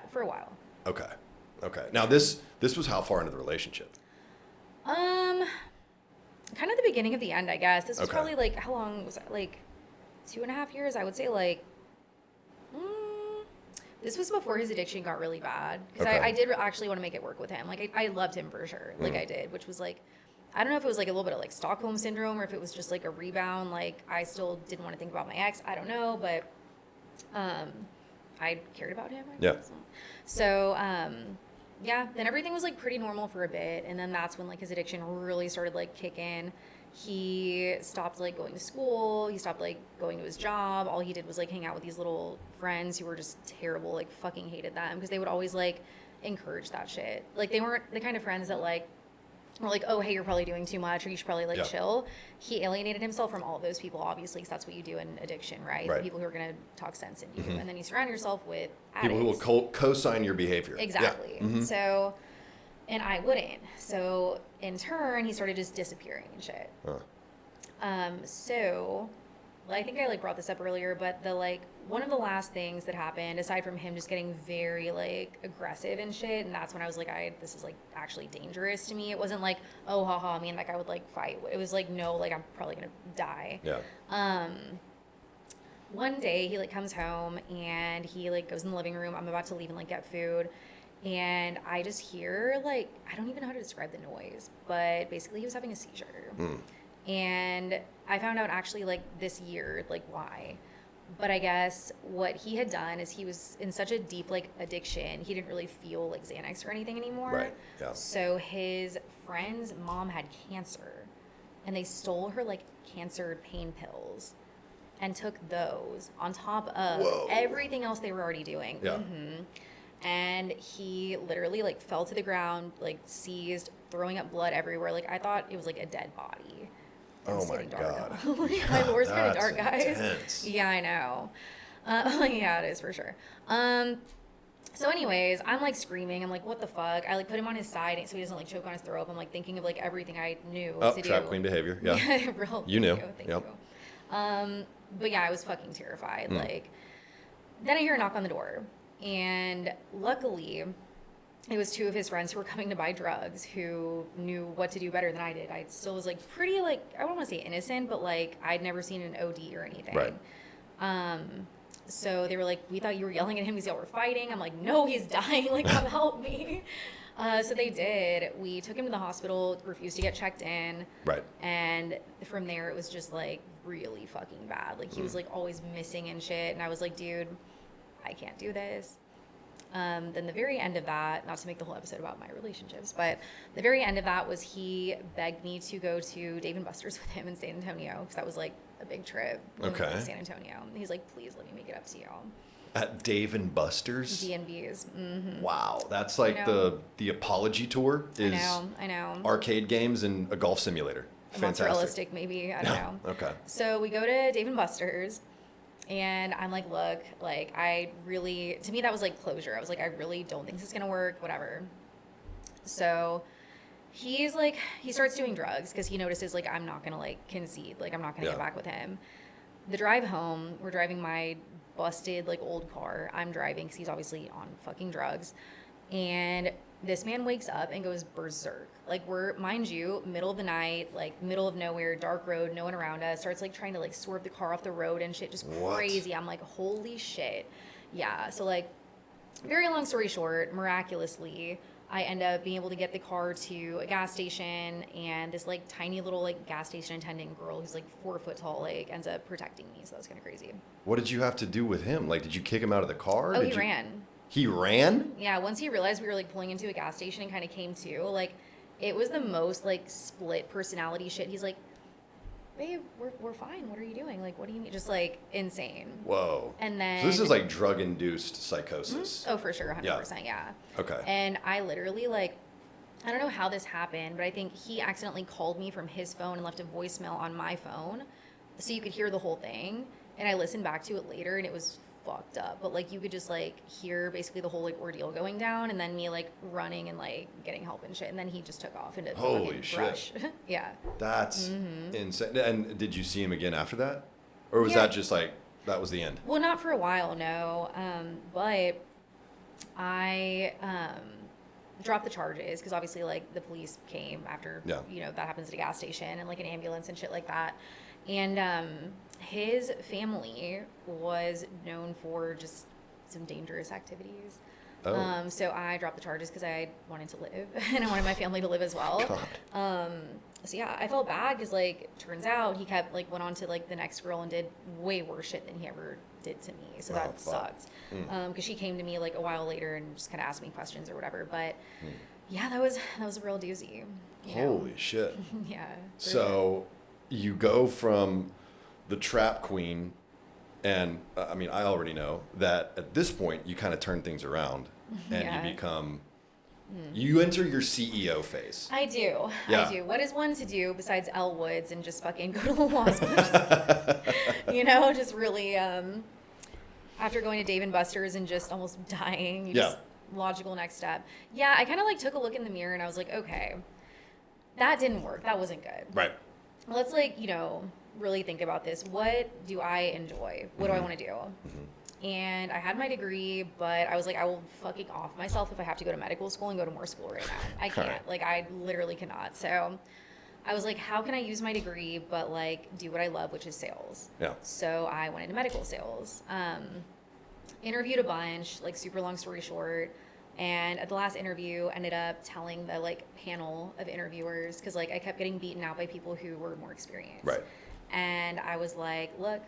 [SPEAKER 2] For a while.
[SPEAKER 1] Okay. Okay. Now this was how far into the relationship?
[SPEAKER 2] Kind of the beginning of the end, I guess. This was
[SPEAKER 1] Okay.
[SPEAKER 2] probably like, how long was it? Like 2.5 years? I would say like, this was before his addiction got really bad. Because
[SPEAKER 1] Okay.
[SPEAKER 2] I did actually want to make it work with him. Like, I loved him for sure. Like, I did, which was like, I don't know if it was like a little bit of like Stockholm syndrome or if it was just like a rebound. Like, I still didn't want to think about my ex. I don't know, but I cared about him. I
[SPEAKER 1] Yeah.
[SPEAKER 2] guess. So, Yeah, then everything was like pretty normal for a bit, and then that's when like his addiction really started like kick in. He stopped like going to school, he stopped like going to his job. All he did was like hang out with these little friends who were just terrible, like fucking hated them because they would always like encourage that shit. Like they weren't the kind of friends that like were like, oh hey, you're probably doing too much or you should probably like chill. He alienated himself from all of those people, obviously, because that's what you do in addiction, right? The people who are going to talk sense into you, and then you surround yourself with addicts.
[SPEAKER 1] People who will co-sign your behavior.
[SPEAKER 2] Exactly. So, and I wouldn't. So in turn, he started just disappearing and shit. So, I think I like brought this up earlier, but the like one of the last things that happened, aside from him just getting very like aggressive and shit, and that's when I was like, this is like actually dangerous to me. It wasn't like, oh haha, me and that guy would like fight. It was like, no, like I'm probably gonna die. One day he like comes home and he like goes in the living room. I'm about to leave and like get food. And I just hear like, I don't even know how to describe the noise, but basically he was having a seizure. And I found out actually like this year, like why. But I guess what he had done is he was in such a deep like addiction, he didn't really feel like Xanax or anything anymore.
[SPEAKER 1] Right. Yeah.
[SPEAKER 2] So his friend's mom had cancer and they stole her like cancer pain pills and took those on top of everything else they were already doing. And he literally like fell to the ground, like seized, throwing up blood everywhere. Like I thought it was like a dead body.
[SPEAKER 1] Oh my God.
[SPEAKER 2] Like, my lore's kind of dark, guys.
[SPEAKER 1] Intense.
[SPEAKER 2] Yeah, I know. Yeah, it is for sure. So anyways, I'm like screaming. I'm like, what the fuck? I like put him on his side so he doesn't like choke on his throat. I'm like thinking of like everything I knew to do.
[SPEAKER 1] Trafficking behavior. Yeah.
[SPEAKER 2] Real,
[SPEAKER 1] you knew.
[SPEAKER 2] Thank you. But yeah, I was fucking terrified. Like, then I hear a knock on the door. And luckily, it was two of his friends who were coming to buy drugs who knew what to do better than I did. I still was like pretty like, I don't want to say innocent, but like I'd never seen an OD or anything.
[SPEAKER 1] Right.
[SPEAKER 2] So they were like, we thought you were yelling at him because y'all were fighting. I'm like, no, he's dying. Like, come help me. So they did. We took him to the hospital, refused to get checked in.
[SPEAKER 1] Right. And
[SPEAKER 2] from there, it was just like really fucking bad. Like he was like always missing and shit. And I was like, dude, I can't do this. Then the very end of that, not to make the whole episode about my relationships, but the very end of that was he begged me to go to Dave & Buster's with him in San Antonio because that was like a big trip.
[SPEAKER 1] Okay.
[SPEAKER 2] To San Antonio. And he's like, please let me make it up to y'all.
[SPEAKER 1] At Dave & Buster's?
[SPEAKER 2] D&B's.
[SPEAKER 1] Wow. That's like the apology tour is
[SPEAKER 2] I know.
[SPEAKER 1] Arcade games and a golf simulator. Fantastic.
[SPEAKER 2] Realistic, maybe. I don't know.
[SPEAKER 1] Okay.
[SPEAKER 2] So we go to Dave & Buster's. And I'm like, look, like, to me, that was like closure. I was like, I really don't think this is going to work, whatever. So he's like, he starts doing drugs because he notices, like, I'm not going to, like, concede. Like, I'm not going to get back with him. The drive home, we're driving my busted, like, old car. I'm driving because he's obviously on fucking drugs. And this man wakes up and goes berserk. Like, we're, mind you, middle of the night, like, middle of nowhere, dark road, no one around us. Starts, like, trying to, like, swerve the car off the road and shit. Just crazy. I'm like, holy shit. Yeah. So, like, very long story short, miraculously, I end up being able to get the car to a gas station. And this, like, tiny little, like, gas station attendant girl who's, like, 4 foot tall, like, ends up protecting me. So that was kind of crazy.
[SPEAKER 1] What did you have to do with him? Like, did you kick him out of the car?
[SPEAKER 2] Oh, he ran.
[SPEAKER 1] He ran?
[SPEAKER 2] Yeah, once he realized we were, like, pulling into a gas station and kind of came to, like, it was the most, like, split personality shit. He's like, babe, we're fine. What are you doing? Like, what do you mean? Just, like, insane.
[SPEAKER 1] Whoa.
[SPEAKER 2] And then...
[SPEAKER 1] So this is, like, drug-induced psychosis.
[SPEAKER 2] Oh, for sure. 100%, yeah.
[SPEAKER 1] Okay.
[SPEAKER 2] And I literally, like, I don't know how this happened, but I think he accidentally called me from his phone and left a voicemail on my phone so you could hear the whole thing. And I listened back to it later, and it was fucked up, but like you could just like hear basically the whole like ordeal going down, and then me like running and like getting help and shit, and then he just took off into
[SPEAKER 1] holy
[SPEAKER 2] shit. Yeah,
[SPEAKER 1] that's insane. And did you see him again after that, or was that just like that was the end?
[SPEAKER 2] Well, not for a while, no. But I dropped the charges because obviously like the police came after you know that happens at a gas station and like an ambulance and shit like that, and his family was known for just some dangerous activities. So I dropped the charges because I wanted to live and I wanted my family to live as well. So yeah, I felt bad because like turns out he kept like went on to like the next girl and did way worse shit than he ever did to me. So that sucked. Because she came to me like a while later and just kind of asked me questions or whatever. But yeah, that was a real doozy.
[SPEAKER 1] Holy shit.
[SPEAKER 2] Yeah.
[SPEAKER 1] So you go from the trap queen, and I mean, I already know that at this point you kind of turn things around and you become. You enter your CEO phase.
[SPEAKER 2] I do.
[SPEAKER 1] Yeah.
[SPEAKER 2] I do. What is one to do besides Elle Woods and just fucking go to the law school? Just really, after going to Dave and Buster's and just almost dying, logical next step. Yeah, I kind of like took a look in the mirror and I was like, okay, that didn't work. That wasn't good.
[SPEAKER 1] Right.
[SPEAKER 2] Let's really think about this. What do I enjoy? What do I want to do? And I had my degree, but I was like, I will fucking off myself if I have to go to medical school and go to more school right now. I can't.
[SPEAKER 1] Right.
[SPEAKER 2] Like, I literally cannot. So I was like, how can I use my degree but, like, do what I love, which is sales?
[SPEAKER 1] Yeah.
[SPEAKER 2] So I went into medical sales. Interviewed a bunch, like, super long story short. And at the last interview, ended up telling the, like, panel of interviewers, because, like, I kept getting beaten out by people who were more experienced.
[SPEAKER 1] Right.
[SPEAKER 2] And I was like, look,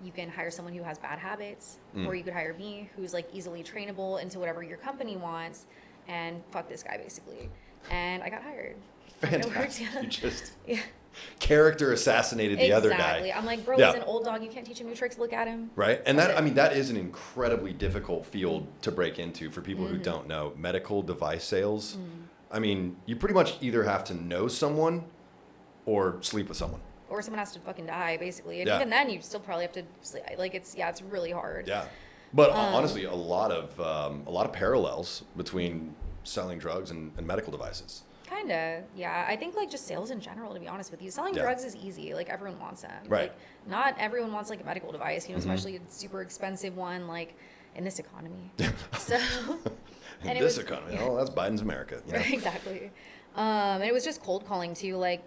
[SPEAKER 2] you can hire someone who has bad habits, or you could hire me who's like easily trainable into whatever your company wants, and fuck this guy basically. And I got hired.
[SPEAKER 1] Fantastic. You just character assassinated the other guy.
[SPEAKER 2] Exactly. I'm like, bro, he's an old dog. You can't teach him new tricks. Look at him.
[SPEAKER 1] Right. And that is an incredibly difficult field to break into for people who don't know. Medical device sales. I mean, you pretty much either have to know someone or sleep with someone.
[SPEAKER 2] Or someone has to fucking die, basically. And even then, you still probably have to sleep. Like, it's really hard.
[SPEAKER 1] Yeah. But honestly, a lot of parallels between selling drugs and medical devices.
[SPEAKER 2] Kinda, yeah. I think like just sales in general, to be honest with you. Selling drugs is easy. Like everyone wants them.
[SPEAKER 1] Right.
[SPEAKER 2] Like not everyone wants like a medical device, especially a super expensive one, like in this economy. So
[SPEAKER 1] in this economy. Oh, that's Biden's America. You know?
[SPEAKER 2] Exactly. And it was just cold calling too, like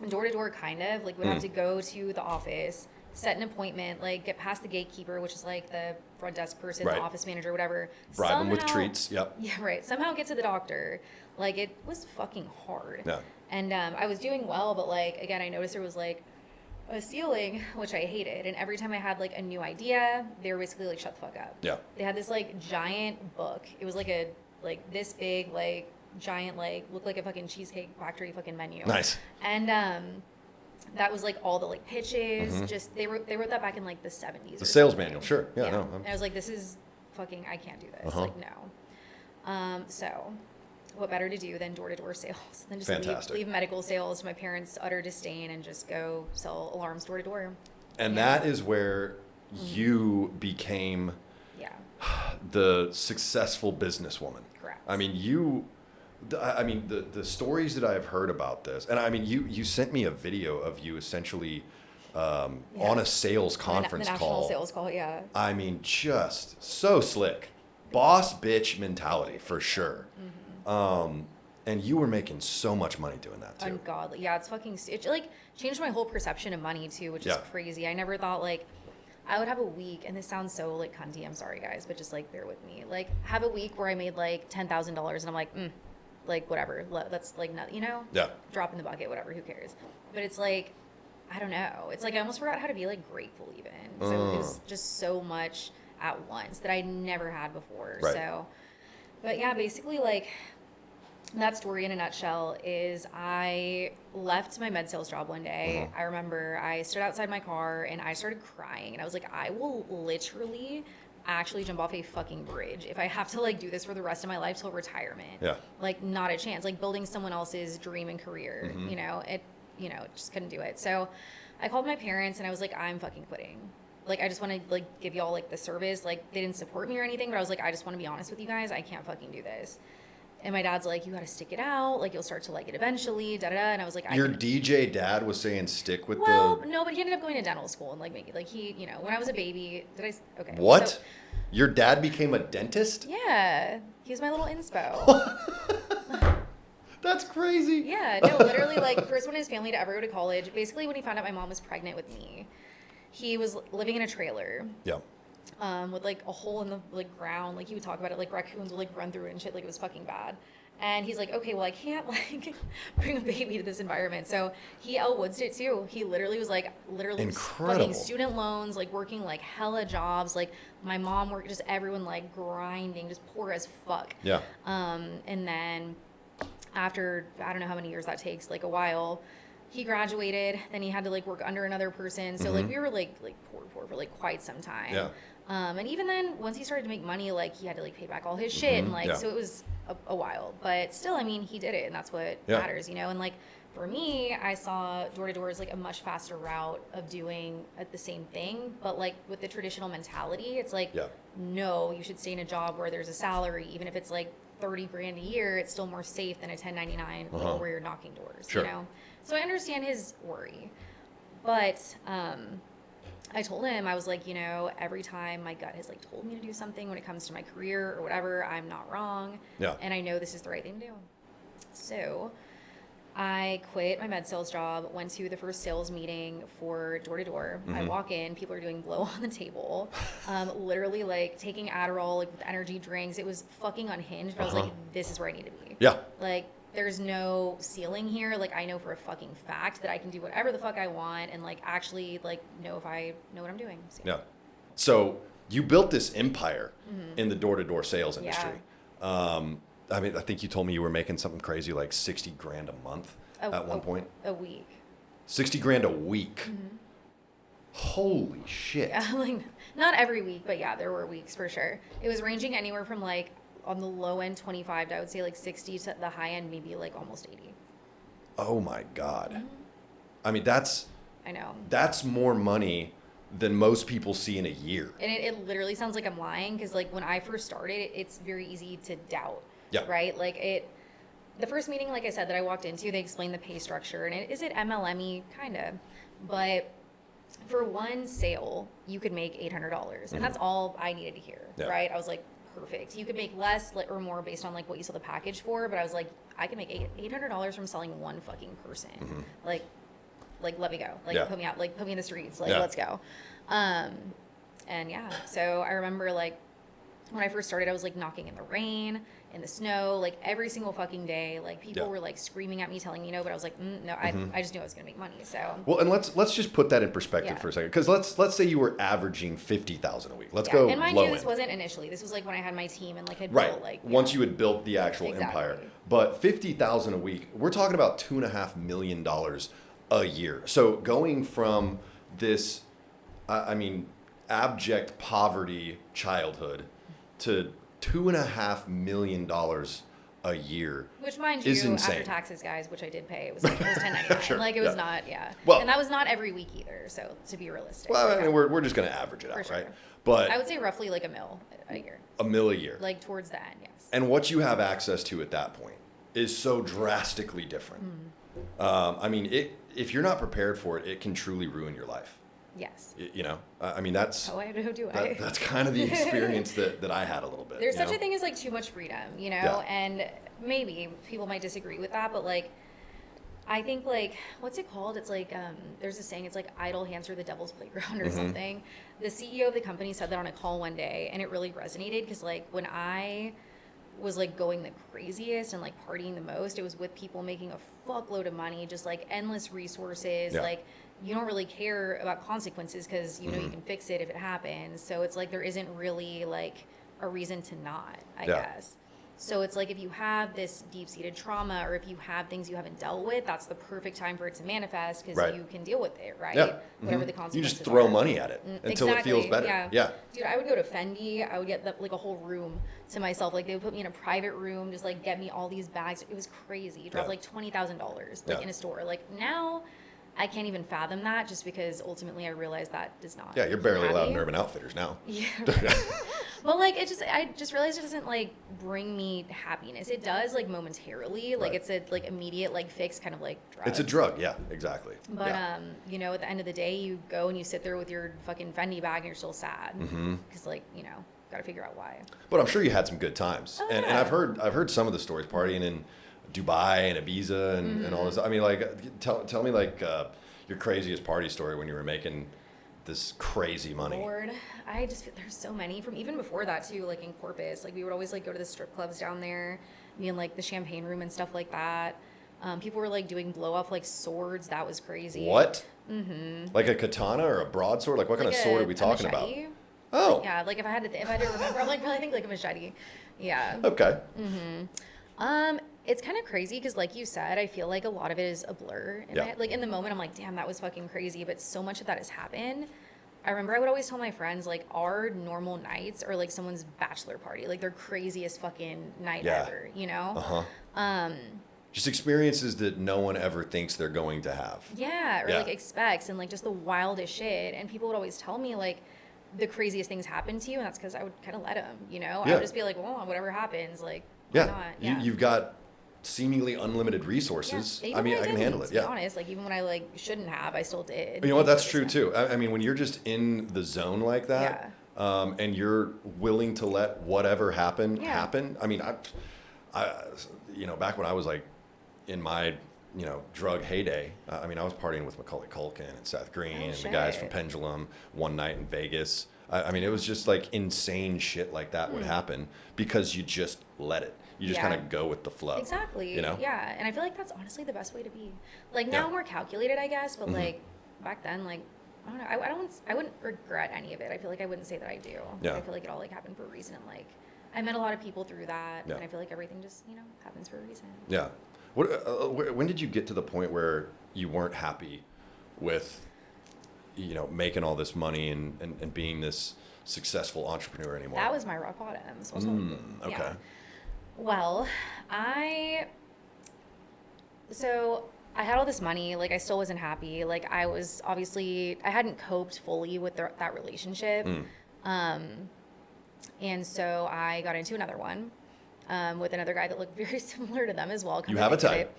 [SPEAKER 2] door to door kind of. Like we'd have to go to the office, set an appointment, like get past the gatekeeper, which is like the front desk person, the office manager, whatever.
[SPEAKER 1] Bribe them with treats. Yep.
[SPEAKER 2] Yeah, right. Somehow get to the doctor. Like it was fucking hard.
[SPEAKER 1] Yeah.
[SPEAKER 2] And I was doing well, but like again, I noticed there was like a ceiling, which I hated. And every time I had like a new idea, they were basically like, shut the fuck up.
[SPEAKER 1] Yeah.
[SPEAKER 2] They had this like giant book. It was like this big, like giant, like looked like a fucking Cheesecake Factory fucking menu.
[SPEAKER 1] Nice.
[SPEAKER 2] And that was like all the like pitches. Just they wrote that back in like the 70s.
[SPEAKER 1] The sales manual, sure. Yeah, no.
[SPEAKER 2] And I was like, this is fucking, I can't do this. Like no. So what better to do than door-to-door sales than just leave medical sales to my parents' utter disdain and just go sell alarms door-to-door.
[SPEAKER 1] And that is where you became the successful businesswoman.
[SPEAKER 2] Correct.
[SPEAKER 1] I mean, the stories that I've heard about this, and I mean, you sent me a video of you essentially on a sales conference
[SPEAKER 2] the national
[SPEAKER 1] call.
[SPEAKER 2] Sales call, yeah.
[SPEAKER 1] I mean, just so slick. Boss bitch mentality for sure. And you were making so much money doing that too.
[SPEAKER 2] Ungodly. Yeah, it like changed my whole perception of money too, which is crazy. I never thought like I would have a week, and this sounds so like cunty, I'm sorry guys, but just like bear with me. Like have a week where I made like $10,000 and I'm like, like whatever, that's like not, drop in the bucket, whatever, who cares? But it's like, I don't know. It's like I almost forgot how to be like grateful even. So it was just so much at once that I never had before.
[SPEAKER 1] Right.
[SPEAKER 2] So, but yeah, basically like that story in a nutshell is I left my med sales job one day. I remember I stood outside my car and I started crying, and I was like, I will literally actually jump off a fucking bridge if I have to like do this for the rest of my life till retirement. Yeah. Like not a chance. Like building someone else's dream and career, just couldn't do it. So I called my parents and I was like, I'm fucking quitting. Like, I just want to, like, give y'all, like, the service. Like, they didn't support me or anything, but I was like, I just want to be honest with you guys. I can't fucking do this. And my dad's like, you got to stick it out. Like, you'll start to like it eventually, da-da-da. And I was like,
[SPEAKER 1] Your DJ dad was saying stick with
[SPEAKER 2] no, but he ended up going to dental school and, like, making, like, he, when I was a baby, okay.
[SPEAKER 1] What?
[SPEAKER 2] So,
[SPEAKER 1] your dad became a dentist?
[SPEAKER 2] Yeah. He was my little inspo.
[SPEAKER 1] That's crazy.
[SPEAKER 2] Yeah, no, literally, like, first one in his family to ever go to college. Basically, when he found out my mom was pregnant with me, he was living in a trailer.
[SPEAKER 1] Yeah.
[SPEAKER 2] With like a hole in the like ground. Like he would talk about it, like raccoons would like run through it and shit. Like it was fucking bad. And he's like, okay, well, I can't like bring a baby to this environment. So he Elle Woods it too. He literally was like, literally
[SPEAKER 1] Incredible.
[SPEAKER 2] fucking student loans, like working like hella jobs. Like my mom worked, just everyone like grinding, just poor as fuck.
[SPEAKER 1] Yeah.
[SPEAKER 2] And then after, I don't know how many years that takes, like a while, he graduated. Then he had to like work under another person. So like we were like poor for like quite some time.
[SPEAKER 1] Yeah.
[SPEAKER 2] And even then, once he started to make money, like he had to like pay back all his shit, and like
[SPEAKER 1] Yeah.
[SPEAKER 2] so it was a while. But still, I mean, he did it, and that's what matters, you know. And like for me, I saw door to door as like a much faster route of doing the same thing, but like with the traditional mentality, it's like no, you should stay in a job where there's a salary, even if it's like 30 grand a year. It's still more safe than a 1099 where you're knocking doors, you know. So I understand his worry, but I told him, I was like, you know, every time my gut has like told me to do something when it comes to my career or whatever, I'm not wrong.
[SPEAKER 1] Yeah.
[SPEAKER 2] And I know this is the right thing to do. So I quit my med sales job, went to the first sales meeting for door to door. I walk in, people are doing blow on the table, literally like taking Adderall, like with energy drinks. It was fucking unhinged, but I was like, this is where I need to be.
[SPEAKER 1] Yeah.
[SPEAKER 2] Like, there's no ceiling here. Like, I know for a fucking fact that I can do whatever the fuck I want and like actually like know if I know what I'm doing. So.
[SPEAKER 1] Yeah. So you built this empire in the door-to-door sales industry. I mean, I think you told me you were making something crazy like 60 grand a month at one point.
[SPEAKER 2] A week.
[SPEAKER 1] 60 grand a week. Holy shit.
[SPEAKER 2] Yeah, like not every week, but yeah, there were weeks for sure. It was ranging anywhere from like on the low end 25 to I would say like 60 to the high end maybe like almost 80.
[SPEAKER 1] Oh my God. I mean, that's
[SPEAKER 2] I know.
[SPEAKER 1] That's more money than most people see in a year.
[SPEAKER 2] And it literally sounds like I'm lying because like when I first started, it's very easy to doubt.
[SPEAKER 1] Yeah.
[SPEAKER 2] Right? Like the first meeting, like I said, that I walked into, they explained the pay structure and is it MLM-y? Kind of. But for one sale, you could make $800 and that's all I needed to hear.
[SPEAKER 1] Yeah.
[SPEAKER 2] Right? I was like, perfect. You could make less or more based on like what you sell the package for, but I was like, I can make $800 from selling one fucking person. Like let me go. Like put me out. Like put me in the streets. Like let's go. And yeah, so I remember like when I first started, I was like knocking in the rain, in the snow, like every single fucking day. Like people were like screaming at me, telling me no, but I was like, no, I just knew I was gonna make money. So
[SPEAKER 1] well, and let's just put that in perspective for a second, because let's say you were averaging 50,000 a week. Let's go.
[SPEAKER 2] And mind
[SPEAKER 1] low
[SPEAKER 2] you, this
[SPEAKER 1] end.
[SPEAKER 2] wasn't initially. This was like when I had my team and like had
[SPEAKER 1] Right.
[SPEAKER 2] built like
[SPEAKER 1] Once you had built the actual empire, but 50,000 a week, we're talking about $2.5 million a year. So going from this, I mean, abject poverty childhood to $2.5 million a year,
[SPEAKER 2] which, mind
[SPEAKER 1] is
[SPEAKER 2] you,
[SPEAKER 1] insane.
[SPEAKER 2] after taxes, guys, which I did pay, it was like it was 1099. Like it was not,
[SPEAKER 1] Well,
[SPEAKER 2] and that was not every week either. So to be realistic,
[SPEAKER 1] well, I mean, we're just going to average it out, right? But
[SPEAKER 2] I would say roughly like $1 million a year.
[SPEAKER 1] $1 million a year,
[SPEAKER 2] like towards the end, yes.
[SPEAKER 1] And what you have access to at that point is so drastically different. I mean, if you're not prepared for it, it can truly ruin your life.
[SPEAKER 2] Yes.
[SPEAKER 1] You know, I mean, that's that's kind of the experience that I had a little bit.
[SPEAKER 2] There's such a thing as like too much freedom, you know, and maybe people might disagree with that, but like, I think like, what's it called? It's like, there's a saying, it's like idle hands are the devil's playground or something. The CEO of the company said that on a call one day, and it really resonated because like when I was like going the craziest and like partying the most, it was with people making a fuckload of money, just like endless resources, like you don't really care about consequences because you know you can fix it if it happens. So it's like there isn't really like a reason to not, I guess. So it's like if you have this deep-seated trauma or if you have things you haven't dealt with, that's the perfect time for it to manifest because you can deal with it, right?
[SPEAKER 1] Yeah.
[SPEAKER 2] Whatever the consequences
[SPEAKER 1] you just throw
[SPEAKER 2] are.
[SPEAKER 1] money at it until it feels better. Yeah.
[SPEAKER 2] Dude, I would go to Fendi. I would get like a whole room to myself. Like they would put me in a private room, just like get me all these bags. It was crazy. Drop like $20,000 like in a store. Like now I can't even fathom that just because ultimately I realized that does not.
[SPEAKER 1] Yeah, you're barely allowed in Urban Outfitters now.
[SPEAKER 2] Yeah. Well, like I just realized it doesn't like bring me happiness. It does like momentarily, like it's a like immediate like fix, kind of like drugs.
[SPEAKER 1] It's a drug, yeah, exactly.
[SPEAKER 2] But you know, at the end of the day, you go and you sit there with your fucking Fendi bag and you're still sad because like you know, got to figure out why.
[SPEAKER 1] But I'm sure you had some good times, and I've heard some of the stories, partying in Dubai and Ibiza and all this. I mean, like tell me like your craziest party story when you were making this crazy money.
[SPEAKER 2] Lord, I just there's so many from even before that too, like in Corpus. Like we would always like go to the strip clubs down there me in like the champagne room and stuff like that. People were like doing blow off like swords. That was crazy.
[SPEAKER 1] What? Mm-hmm. Like a katana or a broadsword? Like what kind of sword are we talking about? Oh.
[SPEAKER 2] Yeah, like if I had to remember, I'm like probably think like a machete. Yeah.
[SPEAKER 1] Okay.
[SPEAKER 2] It's kind of crazy because, like you said, I feel like a lot of it is a blur. Like in the moment, I'm like, damn, that was fucking crazy. But so much of that has happened. I remember I would always tell my friends, like, our normal nights are like someone's bachelor party, like their craziest fucking night ever, you know?
[SPEAKER 1] Just experiences that no one ever thinks they're going to have.
[SPEAKER 2] Yeah, or like expects, and like just the wildest shit. And people would always tell me like the craziest things happen to you, and that's because I would kind of let them, you know? I would just be like, well, whatever happens, like, why not?
[SPEAKER 1] You've got seemingly unlimited resources. I mean, I can handle it.
[SPEAKER 2] To be honest, like even when I like shouldn't have, I still did.
[SPEAKER 1] You know what? That's true too. I mean, when you're just in the zone like that, and you're willing to let whatever happen. I mean, I, you know, back when I was like in my, you know, drug heyday, I mean, I was partying with Macaulay Culkin and Seth Green and the guys from Pendulum one night in Vegas. I mean, it was just like insane shit like that would happen because you just let it. You just kind of go with the flow.
[SPEAKER 2] Exactly.
[SPEAKER 1] You know?
[SPEAKER 2] Yeah. And I feel like that's honestly the best way to be. Like now more calculated, I guess, but like back then, like, I don't know. I wouldn't regret any of it. I feel like I wouldn't say that I do.
[SPEAKER 1] Yeah.
[SPEAKER 2] I feel like it all like happened for a reason. And like I met a lot of people through that.
[SPEAKER 1] Yeah.
[SPEAKER 2] And I feel like everything just, you know, happens for a reason.
[SPEAKER 1] Yeah. What, when did you get to the point where you weren't happy with, you know, making all this money and being this successful entrepreneur anymore?
[SPEAKER 2] That was my rock bottom. So
[SPEAKER 1] okay.
[SPEAKER 2] Yeah. Well, I had all this money, like I still wasn't happy. Like I was obviously, I hadn't coped fully with that relationship. And so I got into another one with another guy that looked very similar to them as well.
[SPEAKER 1] You have a type.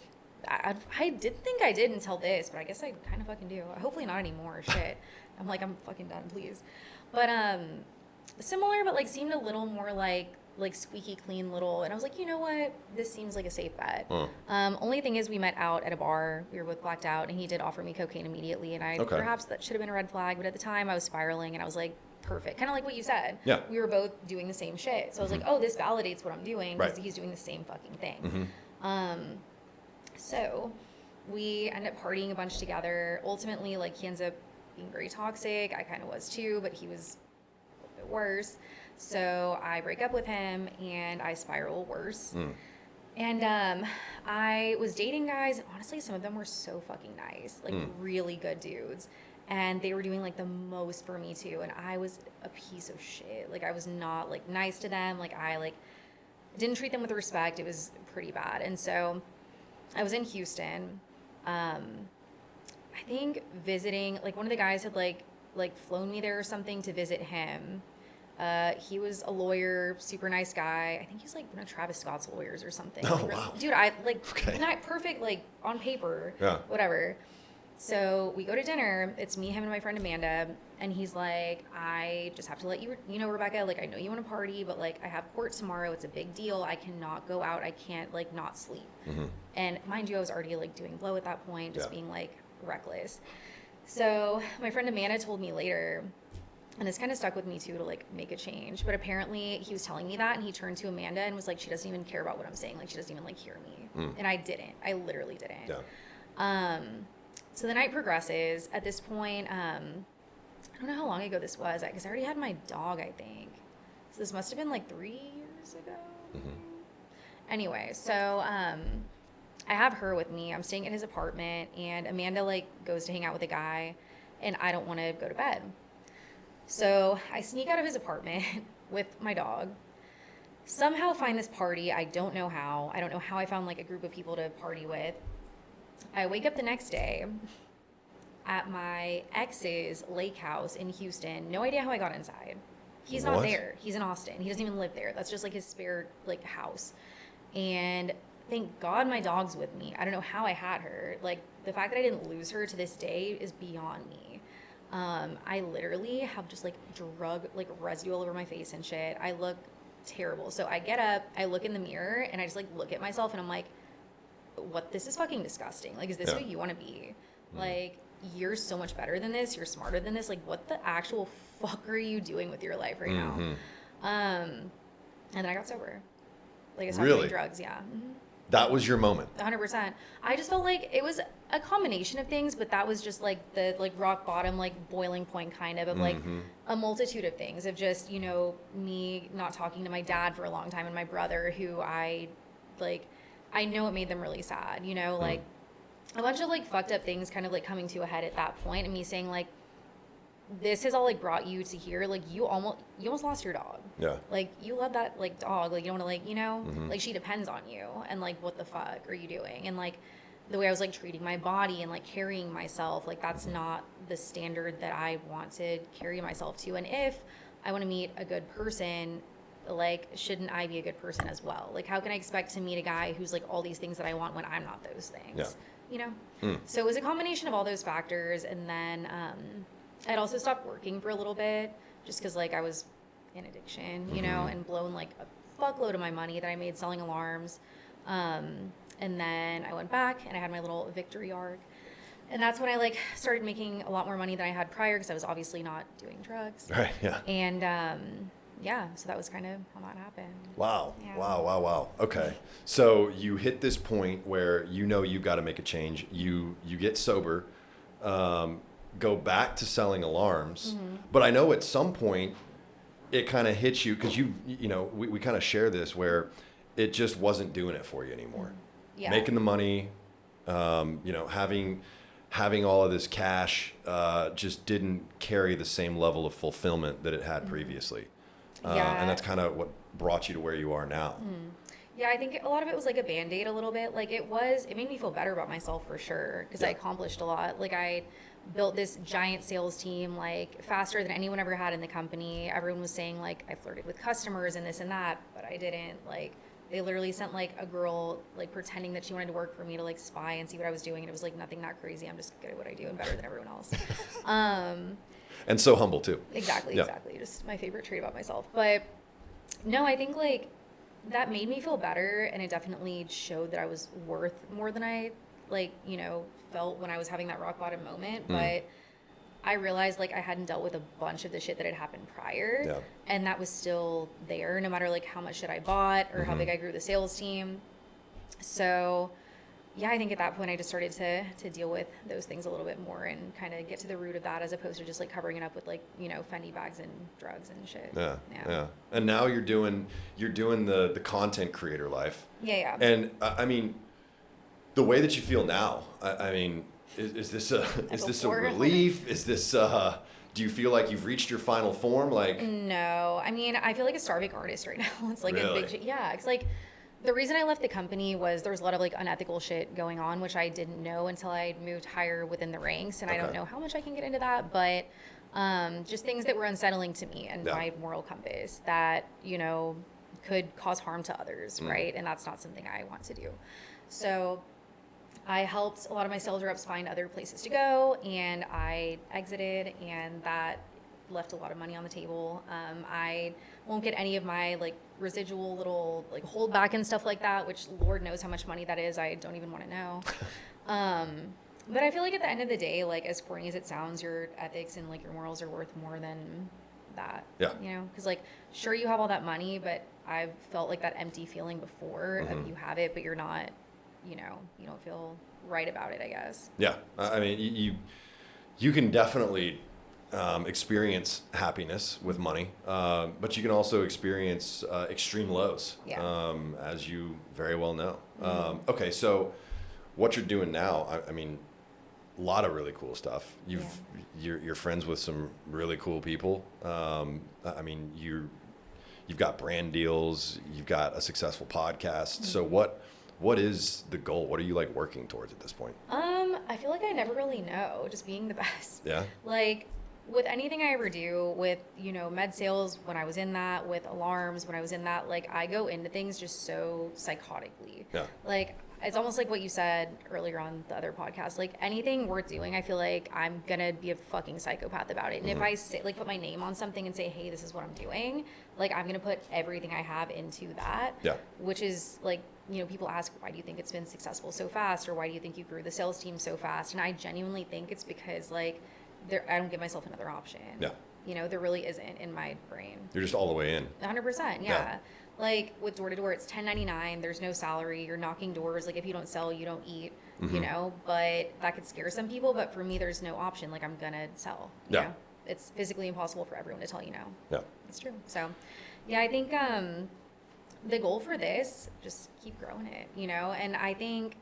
[SPEAKER 2] I did think I did until this, but I guess I kind of fucking do. Hopefully not anymore. Shit. I'm fucking done, please. But similar, but like seemed a little more like squeaky clean little, and I was like, you know what, this seems like a safe bet. Only thing is we met out at a bar, we were both blacked out, and he did offer me cocaine immediately, and perhaps that should have been a red flag, but at the time I was spiraling and I was like, perfect, kind of like what you said. We were both doing the same shit, so I was like, oh, this validates what I'm doing because he's doing the same fucking thing. So we end up partying a bunch together. Ultimately, like, he ends up being very toxic. I kind of was too, but he was a little bit worse. So I break up with him and I spiral worse. And I was dating guys, and honestly, some of them were so fucking nice, like really good dudes. And they were doing like the most for me too. And I was a piece of shit. Like I was not like nice to them. Like I like didn't treat them with respect. It was pretty bad. And so I was in Houston. I think visiting, like one of the guys had like flown me there or something to visit him. He was a lawyer, super nice guy. I think he's like one of Travis Scott's lawyers or something.
[SPEAKER 1] Oh,
[SPEAKER 2] like,
[SPEAKER 1] wow.
[SPEAKER 2] Dude, I like not perfect, like on paper, whatever. So we go to dinner. It's me, him, and my friend Amanda. And he's like, I just have to let you know, Rebecca, like I know you want to party, but like I have court tomorrow. It's a big deal. I cannot go out. I can't like not sleep. And mind you, I was already like doing blow at that point, just being like reckless. So my friend Amanda told me later, and this kind of stuck with me too to like make a change. But apparently he was telling me that, and he turned to Amanda and was like, she doesn't even care about what I'm saying. Like she doesn't even like hear me. And I didn't. I literally didn't. So the night progresses. At this point, I don't know how long ago this was, because I already had my dog, I think. So this must have been like 3 years ago. Anyway, so I have her with me. I'm staying at his apartment, and Amanda like goes to hang out with a guy, and I don't want to go to bed. So I sneak out of his apartment with my dog, somehow find this party. I don't know how. I don't know how I found like a group of people to party with. I wake up the next day at my ex's lake house in Houston. No idea how I got inside. He's not there. He's in Austin. He doesn't even live there. That's just like his spare like house. And thank God my dog's with me. I don't know how I had her. Like the fact that I didn't lose her to this day is beyond me. I literally have just like drug like residue all over my face and shit. I look terrible. So I get up, I look in the mirror, and I just like look at myself, and I'm like, what, this is fucking disgusting. Like, is this who you want to be? Like, you're so much better than this. You're smarter than this. Like, what the actual fuck are you doing with your life right now? And then I got sober. Like I stopped
[SPEAKER 1] Really?
[SPEAKER 2] doing drugs. Yeah. Mm-hmm.
[SPEAKER 1] That was your moment.
[SPEAKER 2] 100%. I just felt like it was a combination of things, but that was just like the like rock bottom, like boiling point kind of like a multitude of things of just, you know, me not talking to my dad for a long time and my brother who I know it made them really sad, you know, like a bunch of like fucked up things kind of like coming to a head at that point and me saying like, this has all like brought you to here. Like you almost lost your dog.
[SPEAKER 1] Yeah.
[SPEAKER 2] Like you love that like dog. Like you don't want to like, you know, like she depends on you. And like, what the fuck are you doing? And like the way I was like treating my body and like carrying myself, like that's not the standard that I want to carry myself to. And if I want to meet a good person, like shouldn't I be a good person as well? Like how can I expect to meet a guy who's like all these things that I want when I'm not those things?
[SPEAKER 1] Yeah.
[SPEAKER 2] You know? So it was a combination of all those factors. And then, I'd also stopped working for a little bit just because like I was in addiction, you know, and blown like a fuckload of my money that I made selling alarms. And then I went back and I had my little victory arc. And that's when I like started making a lot more money than I had prior because I was obviously not doing drugs.
[SPEAKER 1] Right. Yeah.
[SPEAKER 2] And yeah, so that was kind of how that happened.
[SPEAKER 1] Wow.
[SPEAKER 2] Yeah.
[SPEAKER 1] Wow. Okay. So you hit this point where you know you've got to make a change. You get sober. Go back to selling alarms. But I know at some point it kind of hits you because you know, we kind of share this where it just wasn't doing it for you anymore.
[SPEAKER 2] Yeah.
[SPEAKER 1] Making the money, you know, having all of this cash just didn't carry the same level of fulfillment that it had previously.
[SPEAKER 2] Yeah.
[SPEAKER 1] And that's kind of what brought you to where you are now.
[SPEAKER 2] Yeah, I think a lot of it was like a Band-Aid a little bit. Like it made me feel better about myself for sure because I accomplished a lot. Like I built this giant sales team like faster than anyone ever had in the company. Everyone was saying like I flirted with customers and this and that, but I didn't. Like they literally sent like a girl like pretending that she wanted to work for me to like spy and see what I was doing. And it was like nothing that crazy. I'm just good at what I do and better than everyone else.
[SPEAKER 1] And so humble too.
[SPEAKER 2] Exactly.
[SPEAKER 1] Yeah.
[SPEAKER 2] Exactly. Just my favorite trait about myself. But no, I think like that made me feel better and it definitely showed that I was worth more than I like, you know, felt when I was having that rock bottom moment. But I realized like I hadn't dealt with a bunch of the shit that had happened prior.
[SPEAKER 1] Yeah.
[SPEAKER 2] And that was still there no matter like how much shit I bought or how big I grew the sales team. So yeah, I think at that point I just started to deal with those things a little bit more and kind of get to the root of that as opposed to just like covering it up with like, you know, Fendi bags and drugs and shit.
[SPEAKER 1] Yeah. And now you're doing the content creator life.
[SPEAKER 2] Yeah.
[SPEAKER 1] And I mean, the way that you feel now, I mean, is this a relief? Is this do you feel like you've reached your final form? Like
[SPEAKER 2] no, I mean, I feel like a starving artist right now. It's like
[SPEAKER 1] really?
[SPEAKER 2] a big yeah. It's like the reason I left the company was there was a lot of like unethical shit going on, which I didn't know until I moved higher within the ranks, and I don't know how much I can get into that, but just things that were unsettling to me and my moral compass that, you know, could cause harm to others, right? And that's not something I want to do. So I helped a lot of my sales reps find other places to go, and I exited, and that left a lot of money on the table. I won't get any of my like residual little like holdback and stuff like that, which Lord knows how much money that is. I don't even want to know. But I feel like at the end of the day, like as corny as it sounds, your ethics and like your morals are worth more than that.
[SPEAKER 1] Yeah.
[SPEAKER 2] You know, because like sure you have all that money, but I've felt like that empty feeling before of you have it, but you're not, you know, you don't feel right about it, I guess.
[SPEAKER 1] Yeah. I mean, you can definitely experience happiness with money, but you can also experience extreme lows, as you very well know. Okay, so what you're doing now, I mean, a lot of really cool stuff. You're friends with some really cool people. I mean, you've got brand deals, you've got a successful podcast. So what is the goal? What are you like working towards at this point?
[SPEAKER 2] I feel like I never really know, just being the best.
[SPEAKER 1] Yeah.
[SPEAKER 2] Like with anything I ever do with, you know, med sales, when I was in that, with alarms, when I was in that, like I go into things just so psychotically.
[SPEAKER 1] Yeah.
[SPEAKER 2] Like it's almost like what you said earlier on the other podcast, like anything worth doing, I feel like I'm gonna be a fucking psychopath about it. And if I say, like put my name on something and say, hey, this is what I'm doing, like I'm gonna put everything I have into that. Yeah. Which is like, you know, people ask, why do you think it's been successful so fast? Or why do you think you grew the sales team so fast? And I genuinely think it's because like I don't give myself another option. Yeah. You know, there really isn't in my brain.
[SPEAKER 1] You're just all the way in.
[SPEAKER 2] 100%. Yeah. Like with door to door, it's $10.99. There's no salary. You're knocking doors. Like if you don't sell, you don't eat. You know, but that could scare some people. But for me, there's no option. Like I'm gonna sell. You know? It's physically impossible for everyone to tell you no.
[SPEAKER 1] Yeah,
[SPEAKER 2] it's true. So, yeah, I think the goal for this, just keep growing it. You know, and I think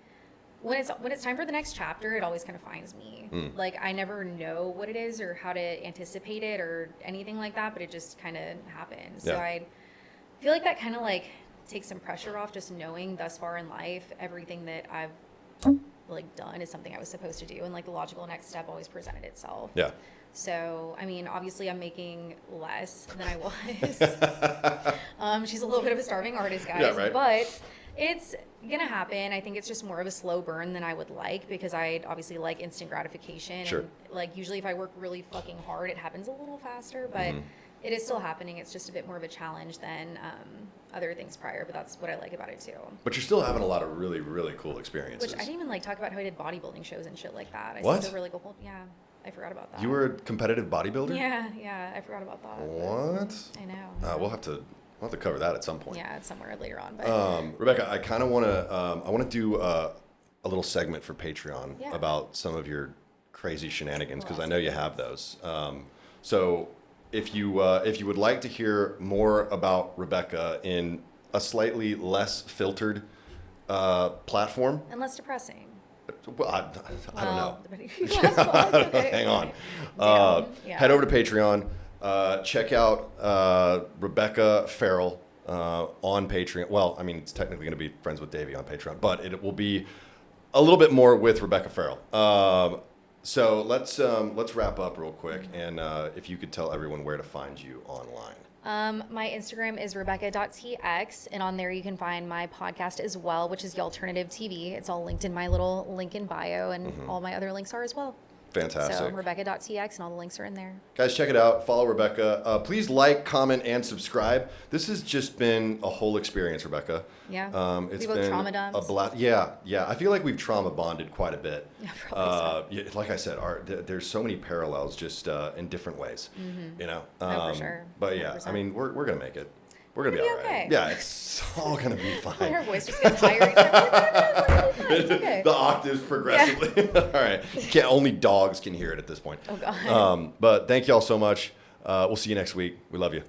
[SPEAKER 2] when it's time for the next chapter, it always kind of finds me. Like I never know what it is or how to anticipate it or anything like that, but it just kind of happens. So I feel like that kind of like takes some pressure off, just knowing thus far in life everything that I've like done is something I was supposed to do, and like the logical next step always presented itself. Yeah. So, I mean, obviously I'm making less than I was. She's a little bit of a starving artist, guys. Yeah, right. But it's gonna happen. I think it's just more of a slow burn than I would like, because I obviously like instant gratification.
[SPEAKER 1] Sure.
[SPEAKER 2] And like usually if I work really fucking hard, it happens a little faster, but it is still happening. It's just a bit more of a challenge than other things prior, but that's what I like about it too.
[SPEAKER 1] But you're still having a lot of really, really cool experiences.
[SPEAKER 2] Which I didn't even like talk about how I did bodybuilding shows and shit like that. I
[SPEAKER 1] what?
[SPEAKER 2] Think really cool. Yeah, I forgot about that.
[SPEAKER 1] You were a competitive bodybuilder?
[SPEAKER 2] Yeah, I forgot about that.
[SPEAKER 1] What?
[SPEAKER 2] I know.
[SPEAKER 1] We'll have to cover that at some point.
[SPEAKER 2] Yeah, it's somewhere later on. But
[SPEAKER 1] Rebecca, I kind of want to do a little segment for Patreon about some of your crazy shenanigans, because I know you have those. So if you would like to hear more about Rebecca in a slightly less filtered platform
[SPEAKER 2] and less depressing.
[SPEAKER 1] Well, I don't know. Hang on. Head over to Patreon. Check out Rebecca Ferrell on Patreon. Well, I mean, it's technically going to be Friends with Davey on Patreon, but it will be a little bit more with Rebecca Ferrell. So let's wrap up real quick, and if you could tell everyone where to find you online.
[SPEAKER 2] My Instagram is rebecca.tx, and on there you can find my podcast as well, which is The Alternative TV. It's all linked in my little link in bio, and all my other links are as well.
[SPEAKER 1] Fantastic.
[SPEAKER 2] So rebecca.tx, and all the links are in there.
[SPEAKER 1] Guys, check it out. Follow Rebecca. Please like, comment, and subscribe. This has just been a whole experience, Rebecca.
[SPEAKER 2] Yeah.
[SPEAKER 1] It's
[SPEAKER 2] we both
[SPEAKER 1] been
[SPEAKER 2] trauma dumped.
[SPEAKER 1] a blast. Yeah. I feel like we've trauma bonded quite a bit.
[SPEAKER 2] Yeah, probably so.
[SPEAKER 1] Like I said, there's so many parallels, just in different ways. You know.
[SPEAKER 2] For sure.
[SPEAKER 1] But yeah,
[SPEAKER 2] 100%.
[SPEAKER 1] I mean, we're gonna make it. We're gonna be all right.
[SPEAKER 2] Okay.
[SPEAKER 1] Yeah, it's all gonna be fine.
[SPEAKER 2] Her voice just gets higher. It's okay.
[SPEAKER 1] The octaves progressively. All right. Only dogs can hear it at this point.
[SPEAKER 2] Oh God.
[SPEAKER 1] But thank y'all so much. We'll see you next week. We love you.